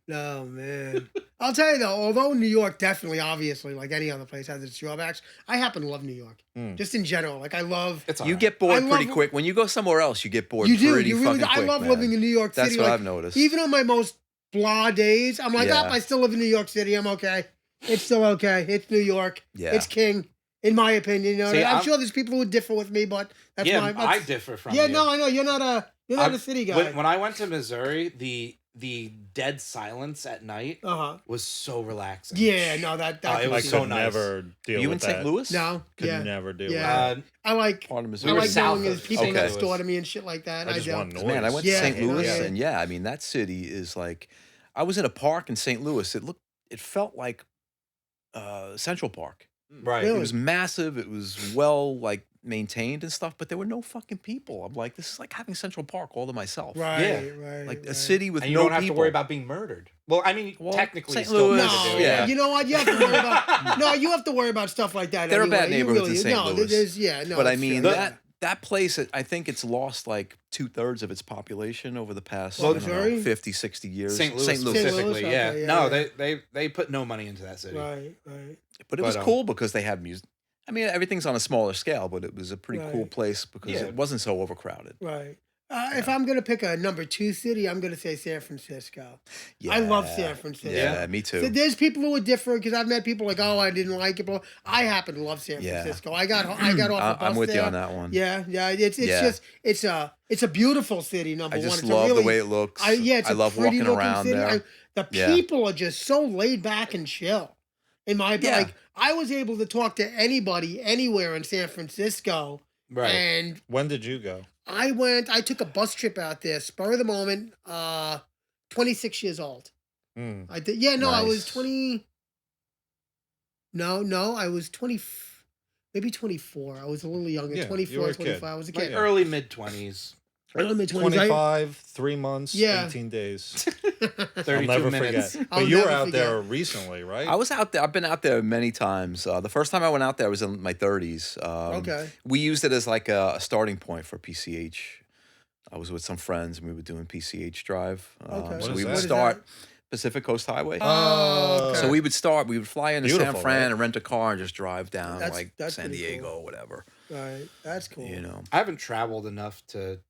No, man. I'll tell you though, although New York definitely, obviously, like any other place, has its drawbacks, I happen to love New York.
Mm.
Just in general. Like, I love.
It's
You
alright.
get bored
I
pretty
love-
quick. When you go somewhere else, you get bored
You do.
pretty
You really
fucking
do. I
quick,
love
man.
living in New York City.
That's what
like,
I've noticed.
Even on my most blah days, I'm like,
Yeah.
oh, I still live in New York City. I'm okay. It's still okay. It's New York.
Yeah.
It's king, in my opinion. You know,
See,
I'm
I'm-
sure there's people who would differ with me, but that's
Yeah,
my.
I
That's,
differ from
yeah,
you.
no, I know you're not a city guy.
When I went to Missouri, the dead silence at night
Uh-huh.
was so relaxing.
Yeah, no, that
it
could
was
be-
I
so
could
nice.
never deal
you
with
in
that.
St. Louis?
No,
Could
yeah.
never do
Yeah.
Uh,
I like
Part of
I
Missouri.
were
like
south
knowing
of
there's people
Okay.
next door to me and shit like that.
I just
don't.
want noise.
Man, I went
Yeah,
to St. Louis,
yeah.
and yeah, I mean that city is like. I was in a park in St. Louis. It felt like Central Park.
right.
Really?
It was massive. It was well like maintained and stuff, but there were no fucking people. I'm like, this is like having Central Park all to myself.
Right,
Yeah.
right.
Like a
right.
city with
And you
no
don't have
people.
to worry about being murdered. Well, I mean,
Well,
technically,
St.
you still
Louis,
have
No,
to do it.
yeah.
you know what? You have to worry about. No, you have to worry about stuff like that.
There are
anyway.
bad
You
neighborhoods
really,
in St.
no,
Louis.
There's, yeah, no.
but I
it's
mean
true.
that place, I think it's lost like 2/3 of its population over the past
Well,
I don't know,
Missouri?
50, 60 years.
St. Louis
St. Louis,
specifically,
okay,
yeah.
yeah,
No,
yeah.
they put no money into that city.
Right, right.
But it was
But,
cool because they had music. I mean, everything's on a smaller scale, but it was a pretty cool
Right.
place because
Yeah.
it wasn't so overcrowded.
Right. If I'm gonna pick a number 2 city, I'm gonna say San Francisco. I love San Francisco.
Yeah, me
So
too.
there's people who are different because I've met people like, oh, I didn't like it, but I happen to love San
Yeah.
Francisco. I got off a bus
I'm with you
there.
on that one.
Yeah, it's
Yeah.
just it's a beautiful city. Number
I
one,
just
it's a
love
really,
the way it looks.
it's
I
a
love
pretty
walking
looking
around
city.
there.
The
Yeah.
people are just so laid back and chill. In my
Yeah.
like, I was able to talk to anybody anywhere in San Francisco,
Right.
and
When did you go?
I took a bus trip out there, spur of the moment, 26 years old.
Hmm.
I did, yeah, no, I was
Nice.
20. No, I was 20, maybe 24. I was a little younger,
Yeah, you
24,
were a kid.
25. I was a kid.
Yeah.
Early mid-20s.
Early mid 20s.
25, 3 months,
Yeah.
18 days.
32
I'll never
minutes.
forget.
I'll
But you were
never
out
forget.
there recently, right?
I was out there. I've been out there many times. The first time I went out there, I was in my 30s.
Okay.
We used it as like a starting point for PCH. I was with some friends and we were doing PCH drive.
Okay.
What
So
is
we
that?
would
What is
start Pacific Coast Highway.
Oh, okay.
So we would fly into San
Beautiful,
Fran
right?
and rent a car and just drive down
That's-
like
that's
San
pretty
Diego
cool.
or whatever.
Right. That's cool.
You know,
I haven't traveled enough to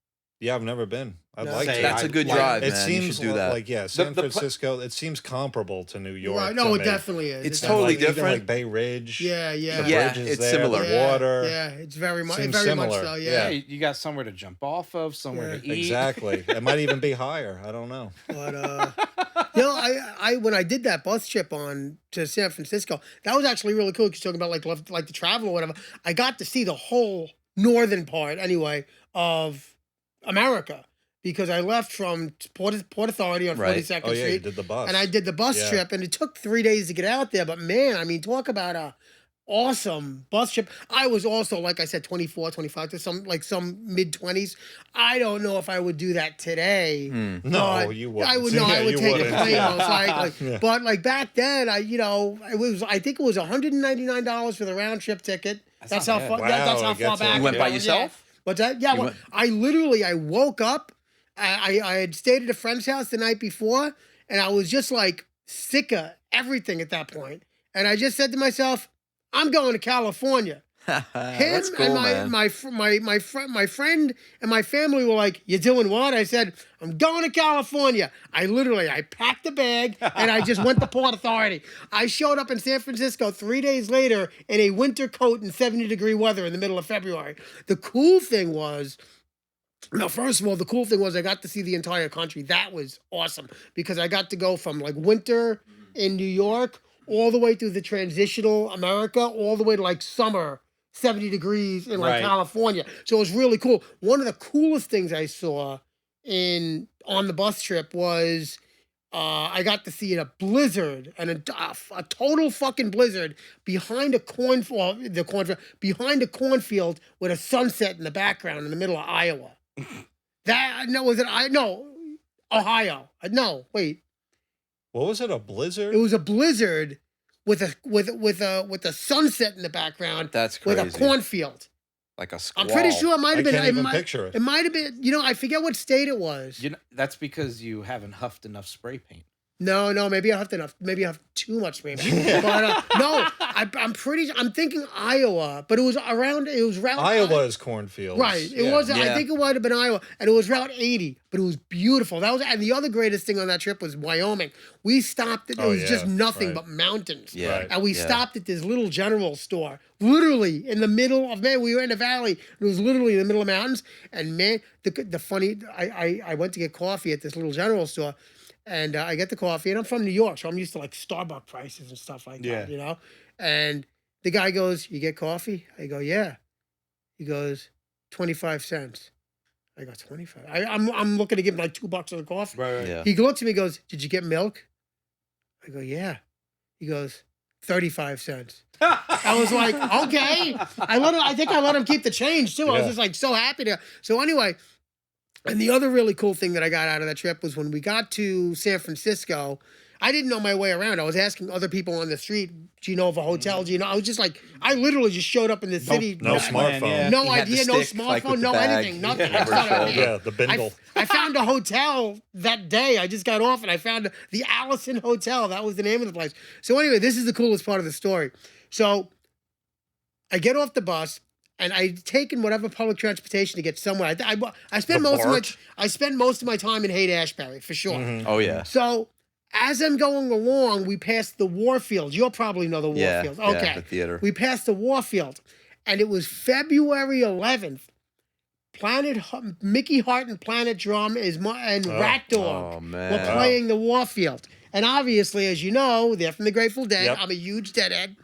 Yeah, I've never been. I'd
No.
like
Say
to.
that's
I
a good
like-
drive,
It
man. You
seems
should do that.
like San
the pla-
Francisco. It seems comparable to New York.
Right.
to
No, it
me.
definitely is.
It's
It
totally
Like, even
different.
like Bay Ridge.
Yeah, yeah.
The
Yeah,
bridges
it's
there,
similar.
The
Yeah,
water.
Yeah, it's very much,
Seems
very much
similar.
so.
yeah,
Yeah.
you got somewhere to jump off of, somewhere
Yeah.
to eat.
Exactly. It might even be higher. I don't know.
But I when I did that bus trip on to San Francisco, that was actually really cool. Because talking about like the travel or whatever, I got to see the whole northern part anyway of America because I left from Port Authority on
Right.
42nd
Oh yeah, you
Street,
did the bus.
and I did the bus
Yeah.
trip, and it took 3 days to get out there. But man, I mean, talk about a awesome bus trip. I was also, like I said, 24, 25 to some mid 20s. I don't know if I would do that today.
No,
but
you wouldn't.
I would no,
Yeah,
I would
you
take
wouldn't.
a plane most likely.
Yeah.
But like back then, I think it was $199 for the round trip ticket. That's how
not
far.
bad.
Wow,
That's how
it
far
gets
back.
You went
it
by
was,
yourself?
Yeah. But that, yeah,
You
well,
went-
I woke up. I had stayed at a friend's house the night before, and I was just like sick of everything at that point. And I just said to myself, "I'm going to California." Him
That's cool,
and
man.
my friend and my family were like, "You doing what?" I said, "I'm going to California." I packed a bag and I just went to Port Authority. I showed up in San Francisco 3 days later in a winter coat in 70-degree weather in the middle of February. The cool thing was. Now, first of all, the cool thing was I got to see the entire country. That was awesome because I got to go from like winter in New York all the way through the transitional America, all the way to like summer, 70 degrees in like
Right.
California. So it was really cool. One of the coolest things I saw on the bus trip was I got to see in a blizzard and a total fucking blizzard behind a behind a cornfield with a sunset in the background in the middle of Iowa. Ohio. No, wait.
What was it? A blizzard?
It was a blizzard with a sunset in the background
That's
with
crazy.
a cornfield.
Like a
I'm
squall.
pretty sure it might
I
have been.
can't
It
even
might,
picture it.
it might have been. I forget what state it was.
You know, that's because you haven't huffed enough spray paint.
No, maybe I have to. Maybe I have too much, maybe. But no, I'm thinking Iowa, but it was around. It was around
Iowa is cornfields.
Right. It
Yeah.
was. I
Yeah.
think it might have been Iowa, and it was Route 80, but it was beautiful. That was, and the other greatest thing on that trip was Wyoming. We stopped. It
Oh,
was just
yeah,
nothing
right.
but mountains.
Yeah.
Right.
And we
yeah.
stopped at this little general store, literally in the middle of we were in a valley. It was literally in the middle of mountains. And man, the funny, I went to get coffee at this little general store, and I get the coffee, and I'm from New York, so I'm used to like Starbucks prices and stuff like
Yeah.
that, And the guy goes, "You get coffee?" I go, "Yeah." He goes, 25 cents. I go, 25. I'm looking to give him like $2 for the coffee.
Right.
Yeah.
He looks at me and goes, "Did you get milk?" I go, "Yeah." He goes, 35 cents. I was like, okay. I think I let him keep the change too. I was
Yeah.
just like so happy to. So anyway, and the other really cool thing that I got out of that trip was when we got to San Francisco, I didn't know my way around. I was asking other people on the street, "Do you know of a hotel? Do you know?" I was just like, I literally just showed up in the city.
No
Right.
smartphone.
Yeah.
No
He had the
idea, no
stick, like, with
smartphone,
the
no
bag.
anything, nothing.
Yeah,
I
over
thought I-
shoulder.
Yeah, the bindle.
I found a hotel that day. I just got off and I found the Allison Hotel. That was the name of the place. So anyway, this is the coolest part of the story. So I get off the bus and I'd taken whatever public transportation to get somewhere. I spent
The
most of
BART?
I spent most of my time in Haight-Ashbury for sure.
Mhm.
Oh yeah.
So as I'm going along, we passed the Warfield. You'll probably know the
Yeah.
Warfield.
Yeah,
Okay.
the theater.
We passed the Warfield, and it was February 11th. Mickey Hart and Planet Drum and Rat Dog
Oh man.
were playing the Warfield. And obviously, as you know, they're from the Grateful Dead.
Yep.
I'm a huge Deadhead.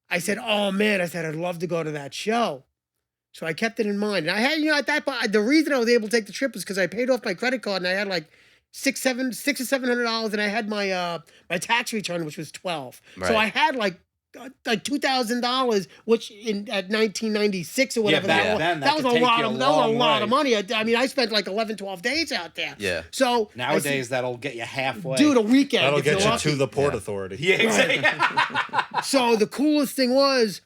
I said, oh man, I'd love to go to that show. So I kept it in mind. And I had, at that point, the reason I was able to take the trip was because I paid off my credit card and I had like $600 or $700, and I had my my tax return, which was $12. So
Right.
I had like $2,000, which at 1996 or whatever,
back
that,
then,
that
that
was
could
a
take
lot
you
of
a
that was a
long
lot of
way.
money. I mean, I spent like 11, 12 days out there.
Yeah.
So
Nowadays, that'll get you halfway.
dude, a weekend.
That'll
if you're
get you
lucky.
to the Port
Yeah.
Authority.
Yeah, exactly.
So the coolest thing was,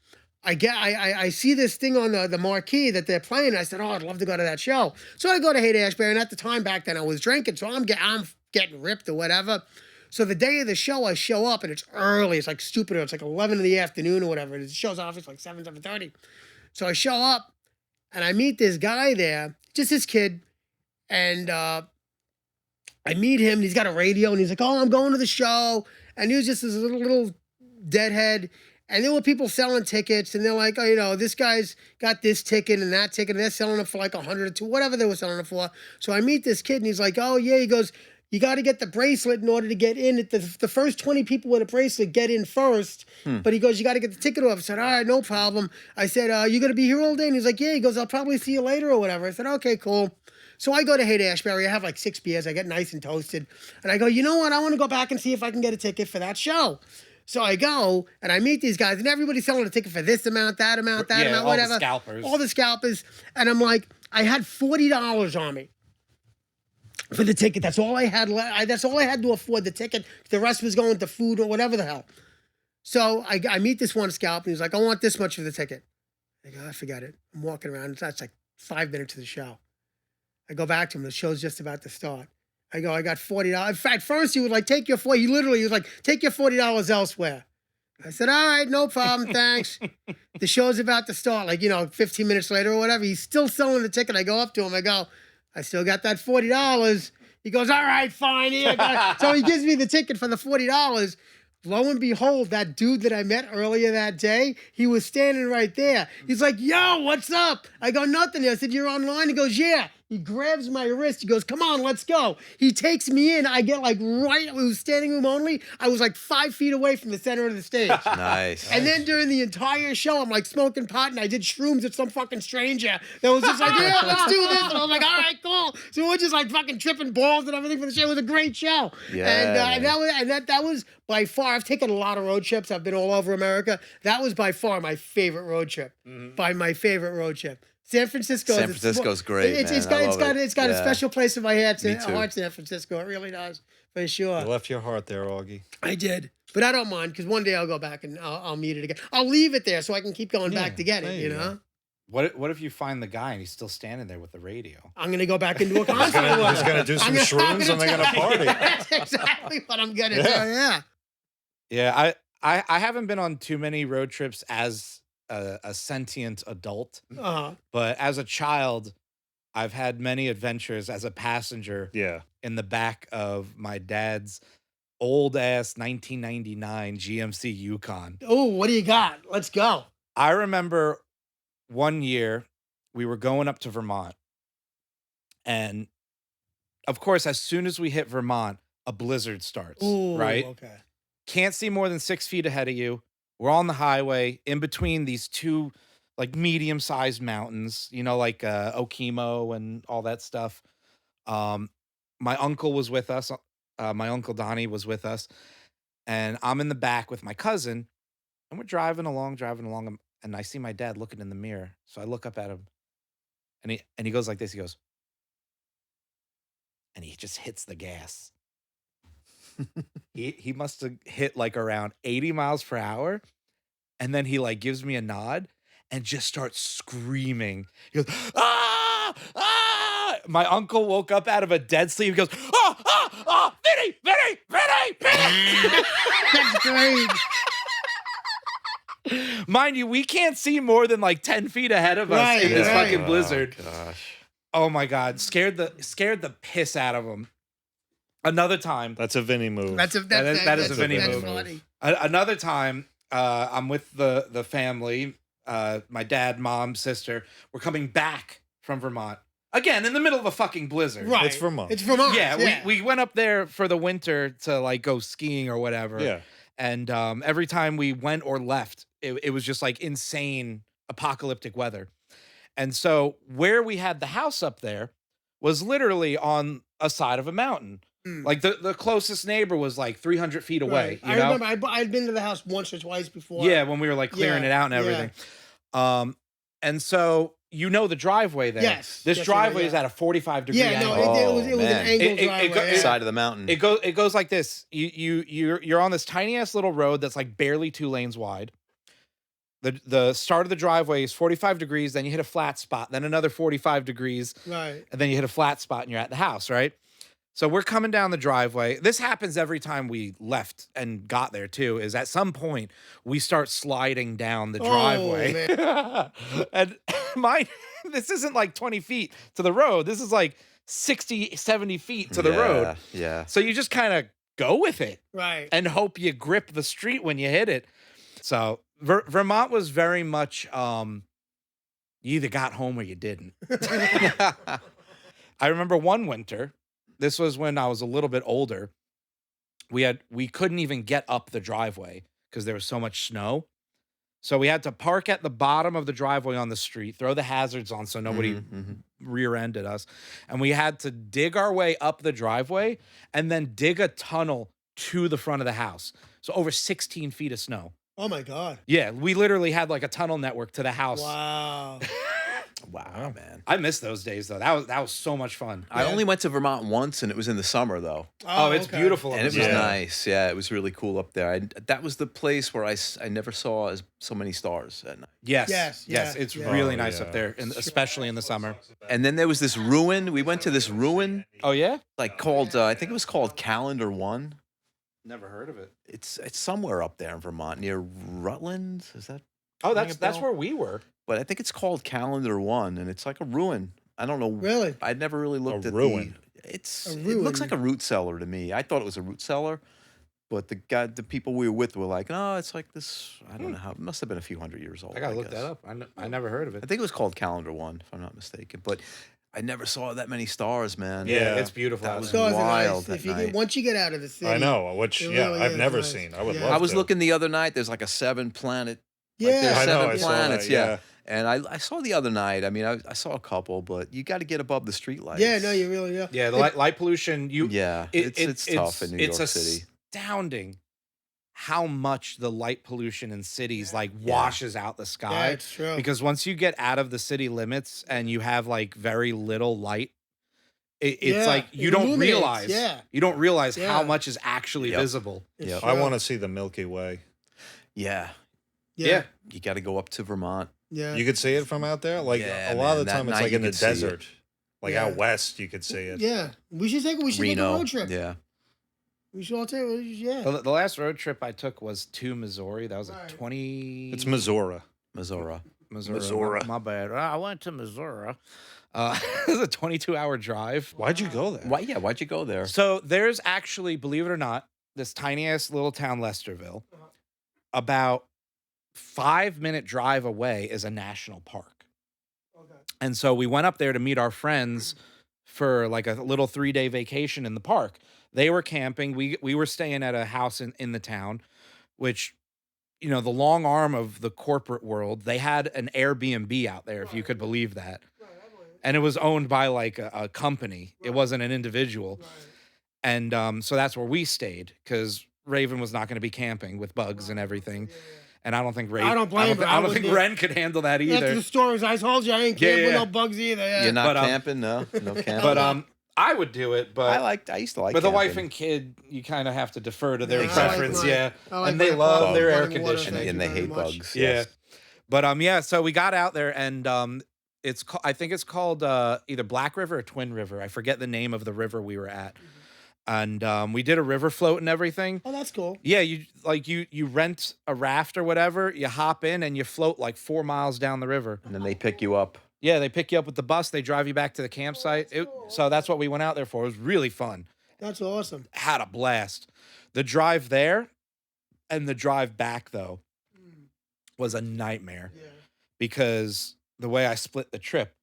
I see this thing on the marquee that they're playing. I said, oh, I'd love to go to that show. So I go to Haight-Ashbury, and at the time back then I was drinking, so I'm getting ripped or whatever. So the day of the show, I show up, and it's early. It's like stupid. It's like 11 in the afternoon or whatever. The show's off. It's like 7:30. So I show up, and I meet this guy there, just this kid, and I meet him. And he's got a radio, and he's like, "Oh, I'm going to the show," and he was just this little deadhead. And there were people selling tickets, and they're like, "Oh, this guy's got this ticket and that ticket, and they're selling it for like 100 or 2, whatever they were selling it for." So I meet this kid, and he's like, "Oh yeah," he goes, "You got to get the bracelet in order to get in. The first 20 people with a bracelet get in first." But he goes, "You got to get the ticket off." I said, "All right, no problem." I said, "You going to be here all day?" And he's like, "Yeah." He goes, "I'll probably see you later or whatever." I said, "Okay, cool." So I go to Haight-Ashbury. I have like 6 beers. I get nice and toasted. And I go, "You know what? I want to go back and see if I can get a ticket for that show." So I go and I meet these guys, and everybody's selling a ticket for this amount, that amount, that
Yeah,
amount,
all the
whatever.
scalpers.
All the scalpers. And I'm like, I had $40 on me for the ticket. That's all I had. That's all I had to afford the ticket. The rest was going to food or whatever the hell. So I meet this one scalp, and he's like, "I want this much for the ticket." I go, "I forgot it." I'm walking around. That's like 5 minutes of the show. I go back to him. The show's just about to start. I go, "I got $40." In fact, first he was like, "Take your $40." He was like, "Take your $40 elsewhere." I said, "All right, no problem, thanks." The show's about to start, 15 minutes later or whatever. He's still selling the ticket. I go up to him. I go, "I still got that $40. He goes, "All right, fine." Here, I got it." So he gives me the ticket for the $40. Lo and behold, that dude that I met earlier that day, he was standing right there. He's like, "Yo, what's up?" I go, "Nothing." I said, "You're online?" He goes, "Yeah." He grabs my wrist. He goes, "Come on, let's go." He takes me in. I get it was standing room only. I was like 5 feet away from the center of the stage.
Nice.
And then during the entire show, I'm like smoking pot, and I did shrooms with some fucking stranger that was just like, "Yeah, let's do this." And I was like, "All right, cool." So we're just like fucking tripping balls and everything for the show. It was a great show.
Yeah,
And that was by far. I've taken a lot of road trips. I've been all over America. That was by far my favorite road trip. By my favorite road trip. San Francisco.
San Francisco's great,
It's
man. I love
got a
Yeah.
special place in my heart.
Me too.
San Francisco. It really does, for sure.
You left your heart there, Augie.
I did, but I don't mind because one day I'll go back and I'll meet it again. I'll leave it there so I can keep going back
Yeah,
to get
there
it.
you
You
go.
know,
What if you find the guy and he's still standing there with the radio?
I'm gonna go back into a concert.
He's gonna do some shrooms and they're gonna party.
That's exactly what I'm gonna do.
Yeah.
Yeah.
Yeah, I haven't been on too many road trips as a sentient adult, but as a child, I've had many adventures as a passenger
Yeah.
in the back of my dad's old ass 1999 GMC Yukon.
Oh, what do you got? Let's go.
I remember one year we were going up to Vermont, and of course, as soon as we hit Vermont, a blizzard starts,
Ooh,
right?
Okay.
Can't see more than 6 feet ahead of you. We're on the highway in between these two like medium-sized mountains, like Okemo and all that stuff. My uncle was with us. My uncle Donnie was with us, and I'm in the back with my cousin, and we're driving along, and I see my dad looking in the mirror. So I look up at him, and he goes like this. He goes, and he just hits the gas. He must have hit like around 80 miles per hour. And then he like gives me a nod and just starts screaming. He goes, "Ah! Ah!" My uncle woke up out of a dead sleep. He goes, "Oh, oh, oh, Vinny, Vinny, Vinny, Vinny."
That's great.
Mind you, we can't see more than like 10 feet ahead of us
Right,
in this
right.
fucking blizzard.
Oh, gosh.
Oh my god, scared the piss out of them. Another time,
That's a Vinny move.
That's a
That is a Vinny
that's
move.
funny.
another time, I'm with the family, my dad, mom, sister. We're coming back from Vermont again in the middle of a fucking blizzard.
Right.
It's Vermont.
It's Vermont.
Yeah, we went up there for the winter to like go skiing or whatever.
Yeah.
And every time we went or left, it was just like insane apocalyptic weather. And so where we had the house up there was literally on a side of a mountain.
Mm.
Like the closest neighbor was like 300 feet away.
Right.
You
I
know?
remember I'd been to the house once or twice before.
Yeah, when we were like clearing
Yeah,
it out and everything. And so you know the driveway there.
Yes.
This
Yes,
driveway
yeah.
is at a 45 degree
Yeah, no,
angle.
it was an
man.
angled
It
driveway.
go-
yeah.
Side of the mountain.
It goes like this. You're on this tiny ass little road that's like barely 2 lanes wide. The start of the driveway is 45 degrees, then you hit a flat spot, then another 45 degrees,
Right.
and then you hit a flat spot and you're at the house, right? So we're coming down the driveway. This happens every time we left and got there too, is at some point we start sliding down the
Oh,
driveway. And this isn't like 20 feet to the road. This is like 60, 70 feet to the road.
Yeah.
So you just kind of go with it
Right.
and hope you grip the street when you hit it. So Vermont was very much you either got home or you didn't. I remember one winter, this was when I was a little bit older. We couldn't even get up the driveway because there was so much snow. So we had to park at the bottom of the driveway on the street, throw the hazards on so nobody rear-ended us. And we had to dig our way up the driveway and then dig a tunnel to the front of the house. So over 16 feet of snow.
Oh my God.
Yeah, we literally had like a tunnel network to the house.
Wow.
Wow, man.
I miss those days though. That was so much fun.
I only went to Vermont once, and it was in the summer though,
Oh, it's
okay.
beautiful. in
and it
the
was
summer.
nice. Yeah, it was really cool up there. That was the place where I never saw so many stars at night.
Yes.
Yes,
Yes.
yeah,
It's
yeah.
really
Oh,
nice
yeah.
up there, especially in the summer.
And then there was this ruin. We went to this ruin,
Oh yeah.
like called I think it was called Calendar One.
Never heard of it.
It's somewhere up there in Vermont near Rutland. Is that?
Oh,
Ring
that's
a bell?
where we were.
But I think it's called Calendar One, and it's like a ruin. I don't know.
Really?
I'd never really looked at
ruin.
It
ruin.
looks like a root cellar to me. I thought it was a root cellar, but the people we were with were like, no, it's like this. I don't know how. It must have been a few hundred years old.
I gotta look
guess.
that up. I never heard of
I
it.
think it was called Calendar One, if I'm not mistaken. But I never saw that many stars, man.
Yeah,
Yeah.
it's beautiful.
That
out
was
there.
Stars are
wild
nice. If
at
you
night.
get, once you get out of the city.
I know, which
It
yeah,
really
I've
is
never
nice.
seen. I would
Yeah.
love
I was
to.
looking the other night. There's like a 7-planet.
Yeah.
Like there's
I know,
7
I saw
planets.
that,
Yeah.
yeah.
And I saw the other night. I mean, I saw a couple, but you got to get above the streetlights.
Yeah, no, you really do.
Yeah, the light pollution.
Yeah, it's tough in New York City.
Astounding how much the light pollution in cities like washes out the
Yeah,
sky.
it's true.
Because once you get out of the city limits and you have like very little light, it's
Yeah,
like you
it
don't
illuminates,
realize.
yeah.
You don't realize how
Yeah.
much is actually
Yep.
visible.
It's
Yeah.
true.
I want to see the Milky Way.
Yeah,
Yeah.
you got to go up to Vermont.
Yeah.
You could see it from out there. Like
Yeah,
a lot of
man,
the time,
that
it's
night
like
you
in the
could see it.
desert. Like
Yeah.
out west, you could see it.
Yeah. We should take a
Reno.
road trip.
Yeah,
We should all take. Yeah.
The last road trip I took was to Missouri. That was a
Right.
20.
It's Missouri.
Missouri.
Missouri.
Missouri.
My bad. I went to Missouri. It was a 22-hour drive.
Why'd you go there?
Why? Yeah, why'd you go there?
So there's actually, believe it or not, this tiny ass little town, Lesterville, about 5-minute drive away is a national park.
Okay.
And so we went up there to meet our friends for like a little 3-day vacation in the park. They were camping. We were staying at a house in the town, which, you know, the long arm of the corporate world, they had an Airbnb out there, if you could believe that. And it was owned by like a company. It wasn't an individual. And so that's where we stayed because Raven was not going to be camping with bugs and everything. And I don't think Raven.
I don't blame her.
I
I
don't think
wouldn't-
Ren could handle that
That's
either.
the stories I told you. I ain't
Yeah,
camping with
yeah.
no bugs either. Yeah.
You're not
But,
camping, no camping.
But I would do it. But
I used to like.
with a wife
camping.
and kid, you kind of have to defer to their
Yeah, I like
preference.
mine.
Yeah,
I like
and they
my
love
apartment,
their air
running water,
conditioning.
thank
and
you
they
very
hate
much.
bugs.
Yeah.
Yes.
But yeah, so we got out there and I think it's called either Black River or Twin River. I forget the name of the river we were at. and we did a river float and everything.
Oh, that's cool.
Yeah, you rent a raft or whatever, you hop in and you float like 4 miles down the river.
And then they pick you up.
Yeah, they pick you up with the bus, they drive you back to the campsite. So that's what we went out there for. It was really fun.
That's awesome.
Had a blast. The drive there and the drive back though was a nightmare
Yeah.
because the way I split the trip,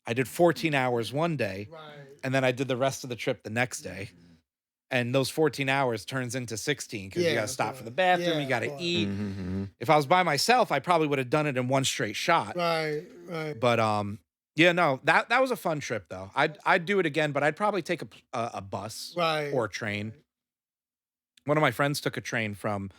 I did 14 hours one day
Right.
and then I did the rest of the trip the next day. And those 14 hours turns into 16 because you
Yeah,
got to
of
stop for the
course.
bathroom,
Yeah,
you got to
of course.
eat.
Mm-hmm.
If I was by myself, I probably would have done it in one straight shot.
Right. Right.
But yeah, no, that was a fun trip though. I'd do it again, but I'd probably take a bus
Right.
or a train. One of my friends took a train from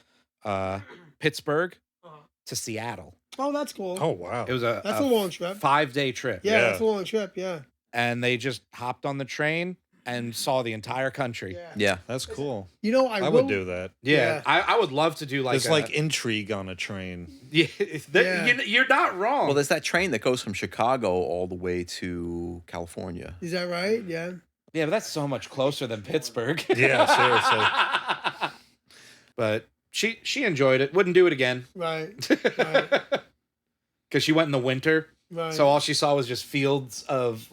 Pittsburgh
Uh-huh.
to Seattle.
Oh, that's cool.
Oh wow.
It was a
That's a long trip.
5-day trip.
Yeah,
Yeah.
that's a long trip. Yeah.
And they just hopped on the train and saw the entire country.
Yeah.
Yeah.
That's cool.
You know,
I would do that.
Yeah,
Yeah.
I would love to do like
It's like intrigue on a train.
yeah,
Yeah.
You're not wrong.
Well, there's that train that goes from Chicago all the way to California.
Is that right? Yeah.
Yeah, but that's so much closer than Pittsburgh.
Yeah, seriously.
But she enjoyed it. Wouldn't do it again.
Right.
Because she went in the winter,
Right.
so all she saw was just fields of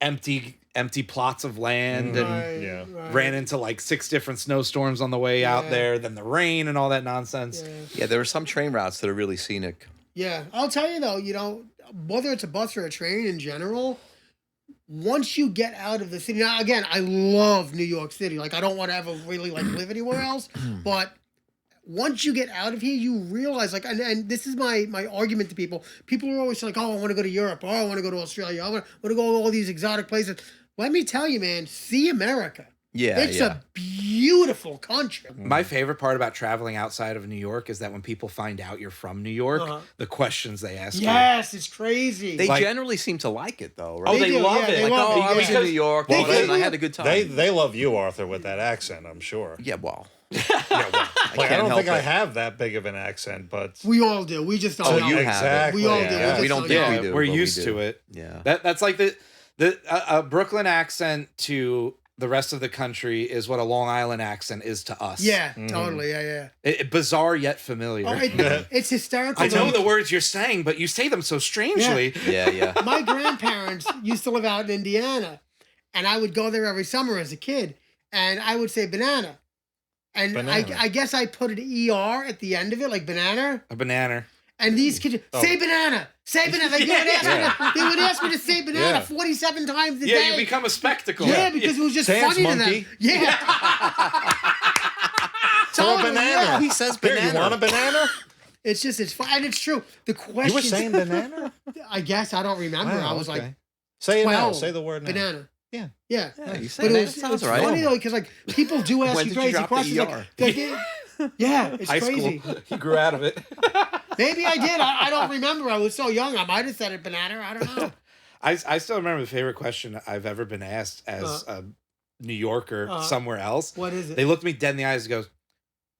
empty plots of land, and
Right,
Yeah.
right.
ran into like 6 different snowstorms on the way out
Yeah.
there. Then the rain and all that nonsense.
Yeah.
Yeah, there are some train routes that are really scenic.
Yeah. I'll tell you though, whether it's a bus or a train in general, once you get out of the city, now again, I love New York City. Like I don't want to ever really like live anywhere else, but once you get out of here, you realize like, and this is my argument to people. People are always like, oh, I want to go to Europe. Oh, I want to go to Australia. I want to go to all these exotic places. Let me tell you, man, see America.
Yeah,
It's
yeah.
a beautiful country.
My favorite part about traveling outside of New York is that when people find out you're from New York,
Uh-huh.
the questions they ask you.
Yes, it's crazy.
They
Like-
generally seem to like it though, right?
Oh, they
do,
love
yeah,
it.
they
Like,
love
Oh,
it,
I was
yeah.
in New York.
They-
Well,
they-
I had a good time.
They love you, Arthur, with that accent, I'm sure.
Yeah, well,
Yeah, well, like, I
can't
don't
help
think I
it.
have that big of an accent, but
We all do. We just don't
Oh,
know.
you have it.
exactly.
We all do.
Yeah.
We don't think
Yeah,
we do.
we're
but we
used
do.
to it.
Yeah.
That's like a Brooklyn accent to the rest of the country is what a Long Island accent is to us.
Yeah,
Mm-hmm.
totally. Yeah, yeah.
Bizarre yet familiar.
Oh, it's hysterical.
I know
Like,
the words you're saying, but you say them so strangely.
Yeah, yeah.
My grandparents used to live out in Indiana, and I would go there every summer as a kid, and I would say banana. And
Banana.
I guess I put an ER at the end of it, like banana.
A banana.
And these kids say banana, say banana. Like, they would ask me to say banana
Yeah.
47 times a
Yeah,
day.
you become a spectacle.
Yeah, because it was just
Dance
funny
monkey.
to them. Yeah.
Throw a
Totally,
banana.
yeah.
He says
Here,
banana.
you want a banana?
It's fun, and it's true. The question.
You were saying banana?
I guess I don't remember.
Wow,
I was like
okay. Say it now.
12.
say the word now.
banana.
Yeah.
Yeah.
Yeah, you say
But
banana.
it was,
Sounds
it's
right.
funny though, because like people do ask
When
you
did you
crazy
drop the
questions.
ER?
Yeah, it's
High
crazy.
school. He grew out of it.
Maybe I did. I don't remember. I was so young. I might have said it banana. I don't know.
I still remember the favorite question I've ever been asked as a New Yorker somewhere else.
What is it?
They looked me dead in the eyes and goes,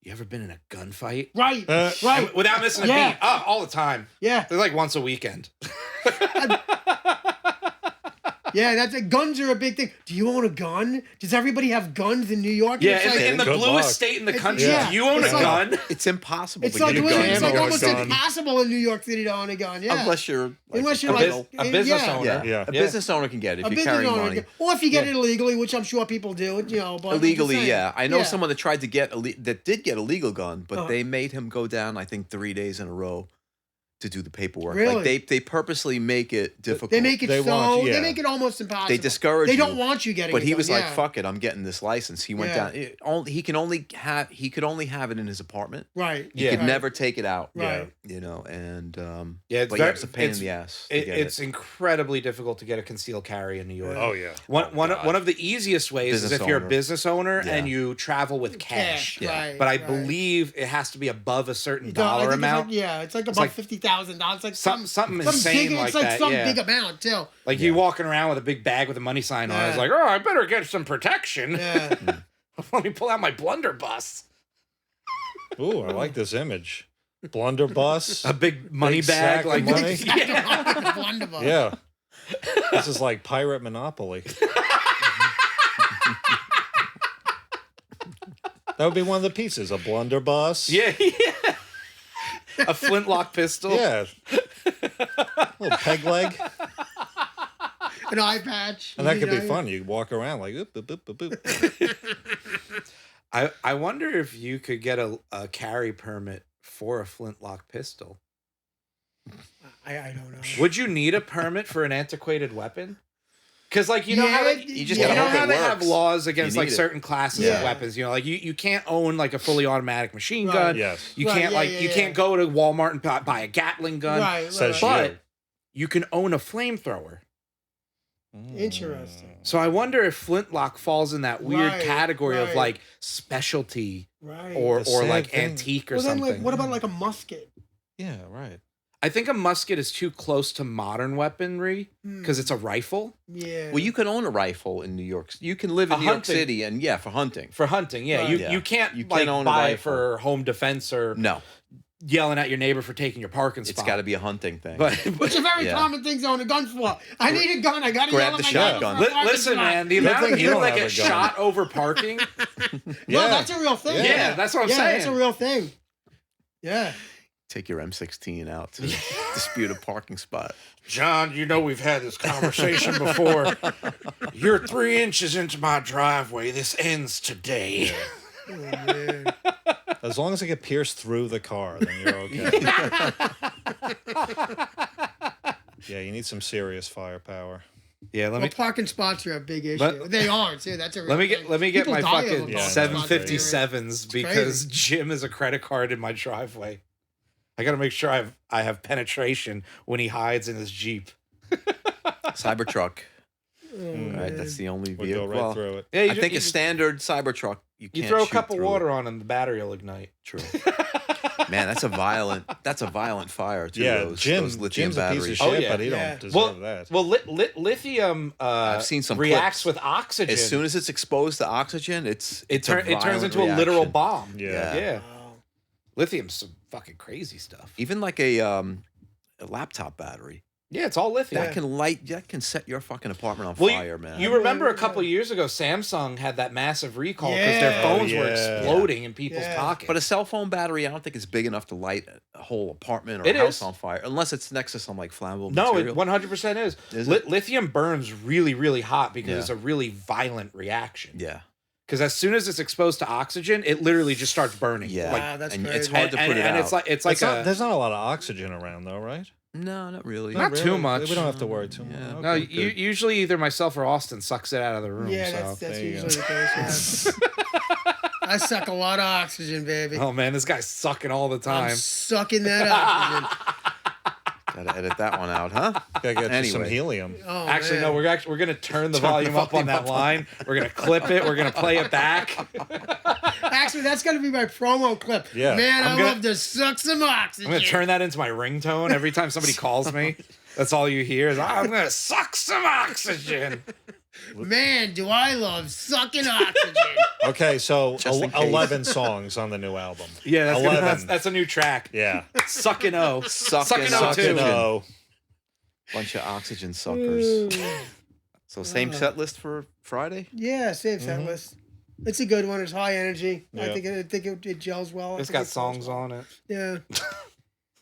"You ever been in a gunfight?"
Right.
Right.
Right.
Without missing a
Yeah.
beat. Oh, all the time.
Yeah.
They're like once a weekend.
Yeah, guns are a big thing. Do you own a gun? Does everybody have guns in New York?
Yeah,
It's
in,
like,
in the
Good
bluest
luck.
state in the
It's-
country,
yeah.
do you own
It's
a
like-
gun?
It's impossible
it's
to
like,
get a
really-
gun.
it's like
Ammo
almost
gun.
impossible in New York City to own a gun. Yeah.
Unless you're
Unless you're
a,
like
bus- a business
yeah.
owner.
yeah.
Yeah.
A
Yeah.
business owner can get it if
A
you
business
carry
owner,
money.
or if you get it illegally, which I'm sure people do. But I'm just
Illegally,
saying.
yeah. I know
Yeah.
someone that tried to get that did get a legal gun, but
Uh-huh.
they made him go down, I think, 3 days in a row to do the paperwork.
Really?
Like they purposely make it difficult.
They make it
They want you-
they
yeah.
make it almost impossible.
They discourage
They
you.
don't want you getting.
But
a
he
gun,
was like,
yeah.
"Fuck it, I'm getting this license." He went
Yeah.
down. He could only have it in his apartment.
Right.
He
Yeah.
could
Right.
never take it out.
Right.
You know, and
Yeah, it's
but
very-
yeah, it's a pain in
it's-
the ass. to
It,
get
it's incredibly difficult to get a concealed carry in New York.
Oh, yeah.
One of the easiest ways is
Business
if you're
owner.
a business owner
Yeah.
and you travel with cash.
Yeah.
Right.
But I
right.
believe it has to be above a certain
You know, I
dollar
think it's
amount.
Like, yeah, it's like above
like
$50,000. It's like
something
some
insane
big,
like
it's like
that,
some
yeah.
big amount too.
Like you walking around with a big bag with a money sign on it. It's
Yeah.
like, oh, I better get some protection.
Yeah.
Let me pull out my blunderbuss.
Ooh, I like this image. Blunderbuss.
A big money
Big
bag
sack of
like
money.
yeah.
Wonderful.
Yeah. This is like Pirate Monopoly. That would be one of the pieces. A blunderbuss.
Yeah. A flintlock pistol.
Yeah. Little peg leg.
An eye patch.
And that
You
could be
know?
fun. You walk around like, oop, boop, boop, boop, boop.
I wonder if you could get a carry permit for a flintlock pistol.
I don't know.
Would you need a permit for an antiquated weapon? Because, like, you know how
Yeah,
You just
you
gotta
know
hope
how
it
they have
works.
laws against
You
like
need it.
certain classes
Yeah.
of weapons. You know, like you can't own like a fully automatic machine
Right.
gun.
Yes.
You
Right,
can't
yeah,
like
yeah,
you
yeah.
can't go to Walmart and buy a Gatling gun.
Right,
Says
right.
But you can own a flamethrower.
Interesting.
So I wonder if flintlock falls in that weird
Right,
category of
right.
like specialty
Right.
or
The sad
like
thing-
antique or
well, then,
something.
like, what about like a musket?
Yeah, right.
I think a musket is too close to modern weaponry because it's a rifle.
Yeah.
Well, you can own a rifle in New York. You can live in
A
New York
hunting-
City, and yeah, for hunting.
For hunting, yeah,
Right.
you
Yeah.
you can't
You can't
like
own a
buy it
rifle.
for home defense or
No,
yelling at your neighbor for taking your parking spot.
it's got to be a hunting thing.
But,
Which is a very
Yeah.
common thing to own a gun for. I need a gun. I got to
Grab
yell
the
at my neighbor
shotgun.
for a parking
listen,
spot.
man, the
Good
amount of
thing you
people
don't
that
have
get
a gun.
shot over parking.
No,
Yeah.
that's a real thing.
Yeah, that's what I'm
yeah, that's a
saying.
real thing. Yeah.
Take your M16 out to dispute a parking spot.
John, you know we've had this conversation before. You're 3 inches into my driveway. This ends today.
Oh, man.
As long as it can pierce through the car, then you're okay. Yeah, you need some serious firepower.
Yeah, let
Well,
me
parking spots are a big issue.
Let-
They are too. That's a real
let me
thing.
get
People
my
die over
fucking
parking
Yeah,
spots.
757s because
crazy.
Jim has a credit card in my driveway. I got to make sure I have penetration when he hides in his Jeep.
Cybertruck,
Oh,
right?
man.
That's the only
Mm.
We'll go
vehicle.
right
Well,
through it.
Yeah,
I think a standard Cybertruck, you
you
can't
throw a
shoot
cup of
through
water
it.
on and the battery will ignite.
True. Man, that's a violent fire too.
Yeah,
those
Jim's
lithium
a
batteries.
piece of shit,
Oh, yeah.
but he
Yeah.
don't deserve
Well,
that.
well, lithium
I've seen some
reacts
clips.
with oxygen.
As soon as it's exposed to oxygen, it's
it
a
turns
violent
into a literal
reaction.
bomb.
Yeah.
yeah.
Wow.
Lithium's some fucking crazy stuff.
Even like a laptop battery
Yeah, it's all lithium.
that can set your fucking apartment on
Well,
fire, man.
You remember a couple years ago, Samsung had that massive recall because
Yeah.
their phones were
Oh, yeah.
exploding in people's
Yeah.
pockets.
But a cell phone battery, I don't think it's big enough to light a whole apartment or
It
a house
is.
on fire, unless it's next to some like flammable
no,
material.
it 100% is.
Is it?
Lithium burns really, really hot because
Yeah.
it's a really violent reaction.
Yeah,
Because as soon as it's exposed to oxygen, it literally just starts burning.
yeah.
Like,
Wow, that's
and
crazy.
it's hard to put it
and
out.
it's like
There's not a lot of oxygen around, though, right?
no, not really.
Not too much.
We don't have to worry too much.
Yeah.
Okay,
no,
good.
usually either myself or Austin sucks it out of the room.
Yeah,
so.
that's
there you
usually the case. Yeah. I suck a lot of oxygen, baby.
Oh man, this guy's sucking all the
I'm
time.
sucking that oxygen.
Gotta edit that one out, huh?
Gotta get you some
Anyway.
helium.
Oh,
Actually,
man.
no, we're gonna turn the
Turn the
volume up on
volume
that
up.
line. We're gonna clip it. We're gonna play it back.
Actually, that's gonna be my promo clip.
Yeah.
Man,
I'm
I
gonna-
love to suck some oxygen.
I'm gonna turn that into my ringtone every time somebody calls me. That's all you hear is I'm gonna suck some oxygen.
Man, do I love sucking oxygen.
Okay, so
Just in case.
11 songs on the new album.
Yeah, that's,
11.
that's a new track.
Yeah.
Sucking O.
Sucking
Sucking O
oxygen.
too.
No.
Bunch of oxygen suckers. So same
Uh.
set list for Friday.
Yeah, save set list. It's a good one. It's high energy. I
Yeah.
think it gels well. I
It's
think
got
it goes
songs
well.
on it.
Yeah,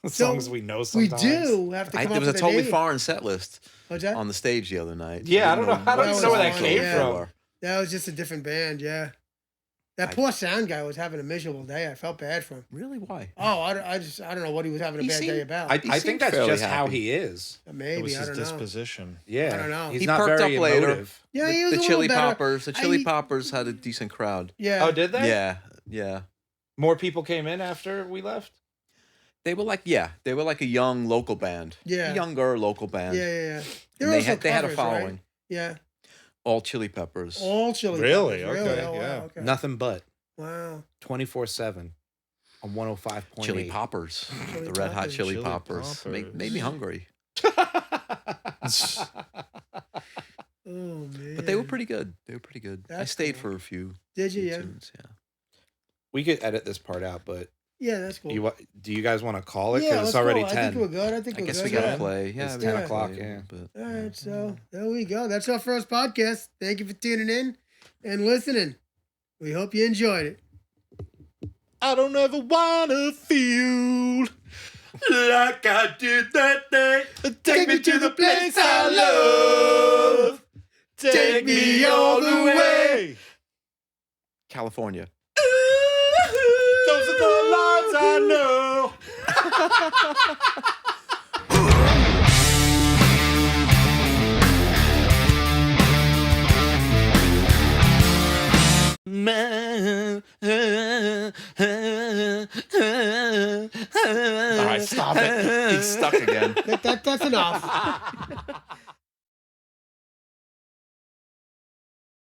Songs we know
we
sometimes.
do have to come
There
up
was a
with
totally
name.
foreign set list
What's that?
on the stage the other night.
Yeah, I don't know. I don't
even know where that
songs
came
they
from.
were.
That was just a different band. Yeah, that
I-
poor sound guy was having a miserable day. I felt bad for him.
Really? Why?
Oh, I don't know what he was having a
He
bad day
seemed-
about.
I
He
think
seemed
that's
fairly
just how
happy.
he is.
It
Maybe
was
I
his
don't know.
disposition.
Yeah,
I don't know.
He's
He
not
perked
very
up later.
emotive.
Yeah, he was
The
a
Chili
little better.
Poppers. The Chili
I-
Poppers had a decent crowd.
Yeah.
Oh, did they?
Yeah, yeah.
More people came in after we left.
They were like a young local band.
Yeah.
A younger local band.
Yeah, yeah, yeah.
And
There
they
also
had a
covers,
following.
right? Yeah.
All Chili Peppers.
All Chili
Really?
Peppers.
Okay,
Oh, wow,
yeah.
okay.
Nothing but
Wow.
24/7 on 105.8.
Chili Poppers.
Chili
The Red Hot
Poppers.
Chili
Chili
Poppers. Made
Poppers.
me hungry.
Oh man.
But they were pretty good. I
That's
stayed
cool.
for a few
Did you? Yeah.
tunes. Yeah.
We could edit this part out, but
Yeah, that's cool.
do you guys want to call it?
yeah,
Because it's
let's
already
go.
10.
I think we're good. I think
I
we're
guess
good.
we gotta
yeah.
play. Yeah,
It's
we
10
gotta
o'clock,
play,
yeah.
But
All right, so there we go. That's our first podcast. Thank you for tuning in and listening. We hope you enjoyed it.
I don't ever wanna feel
Like I did that day.
Take me to the place I love. Take me all the way.
California.
Those are the lines I know.
All right, stop it. He's stuck again.
That's enough.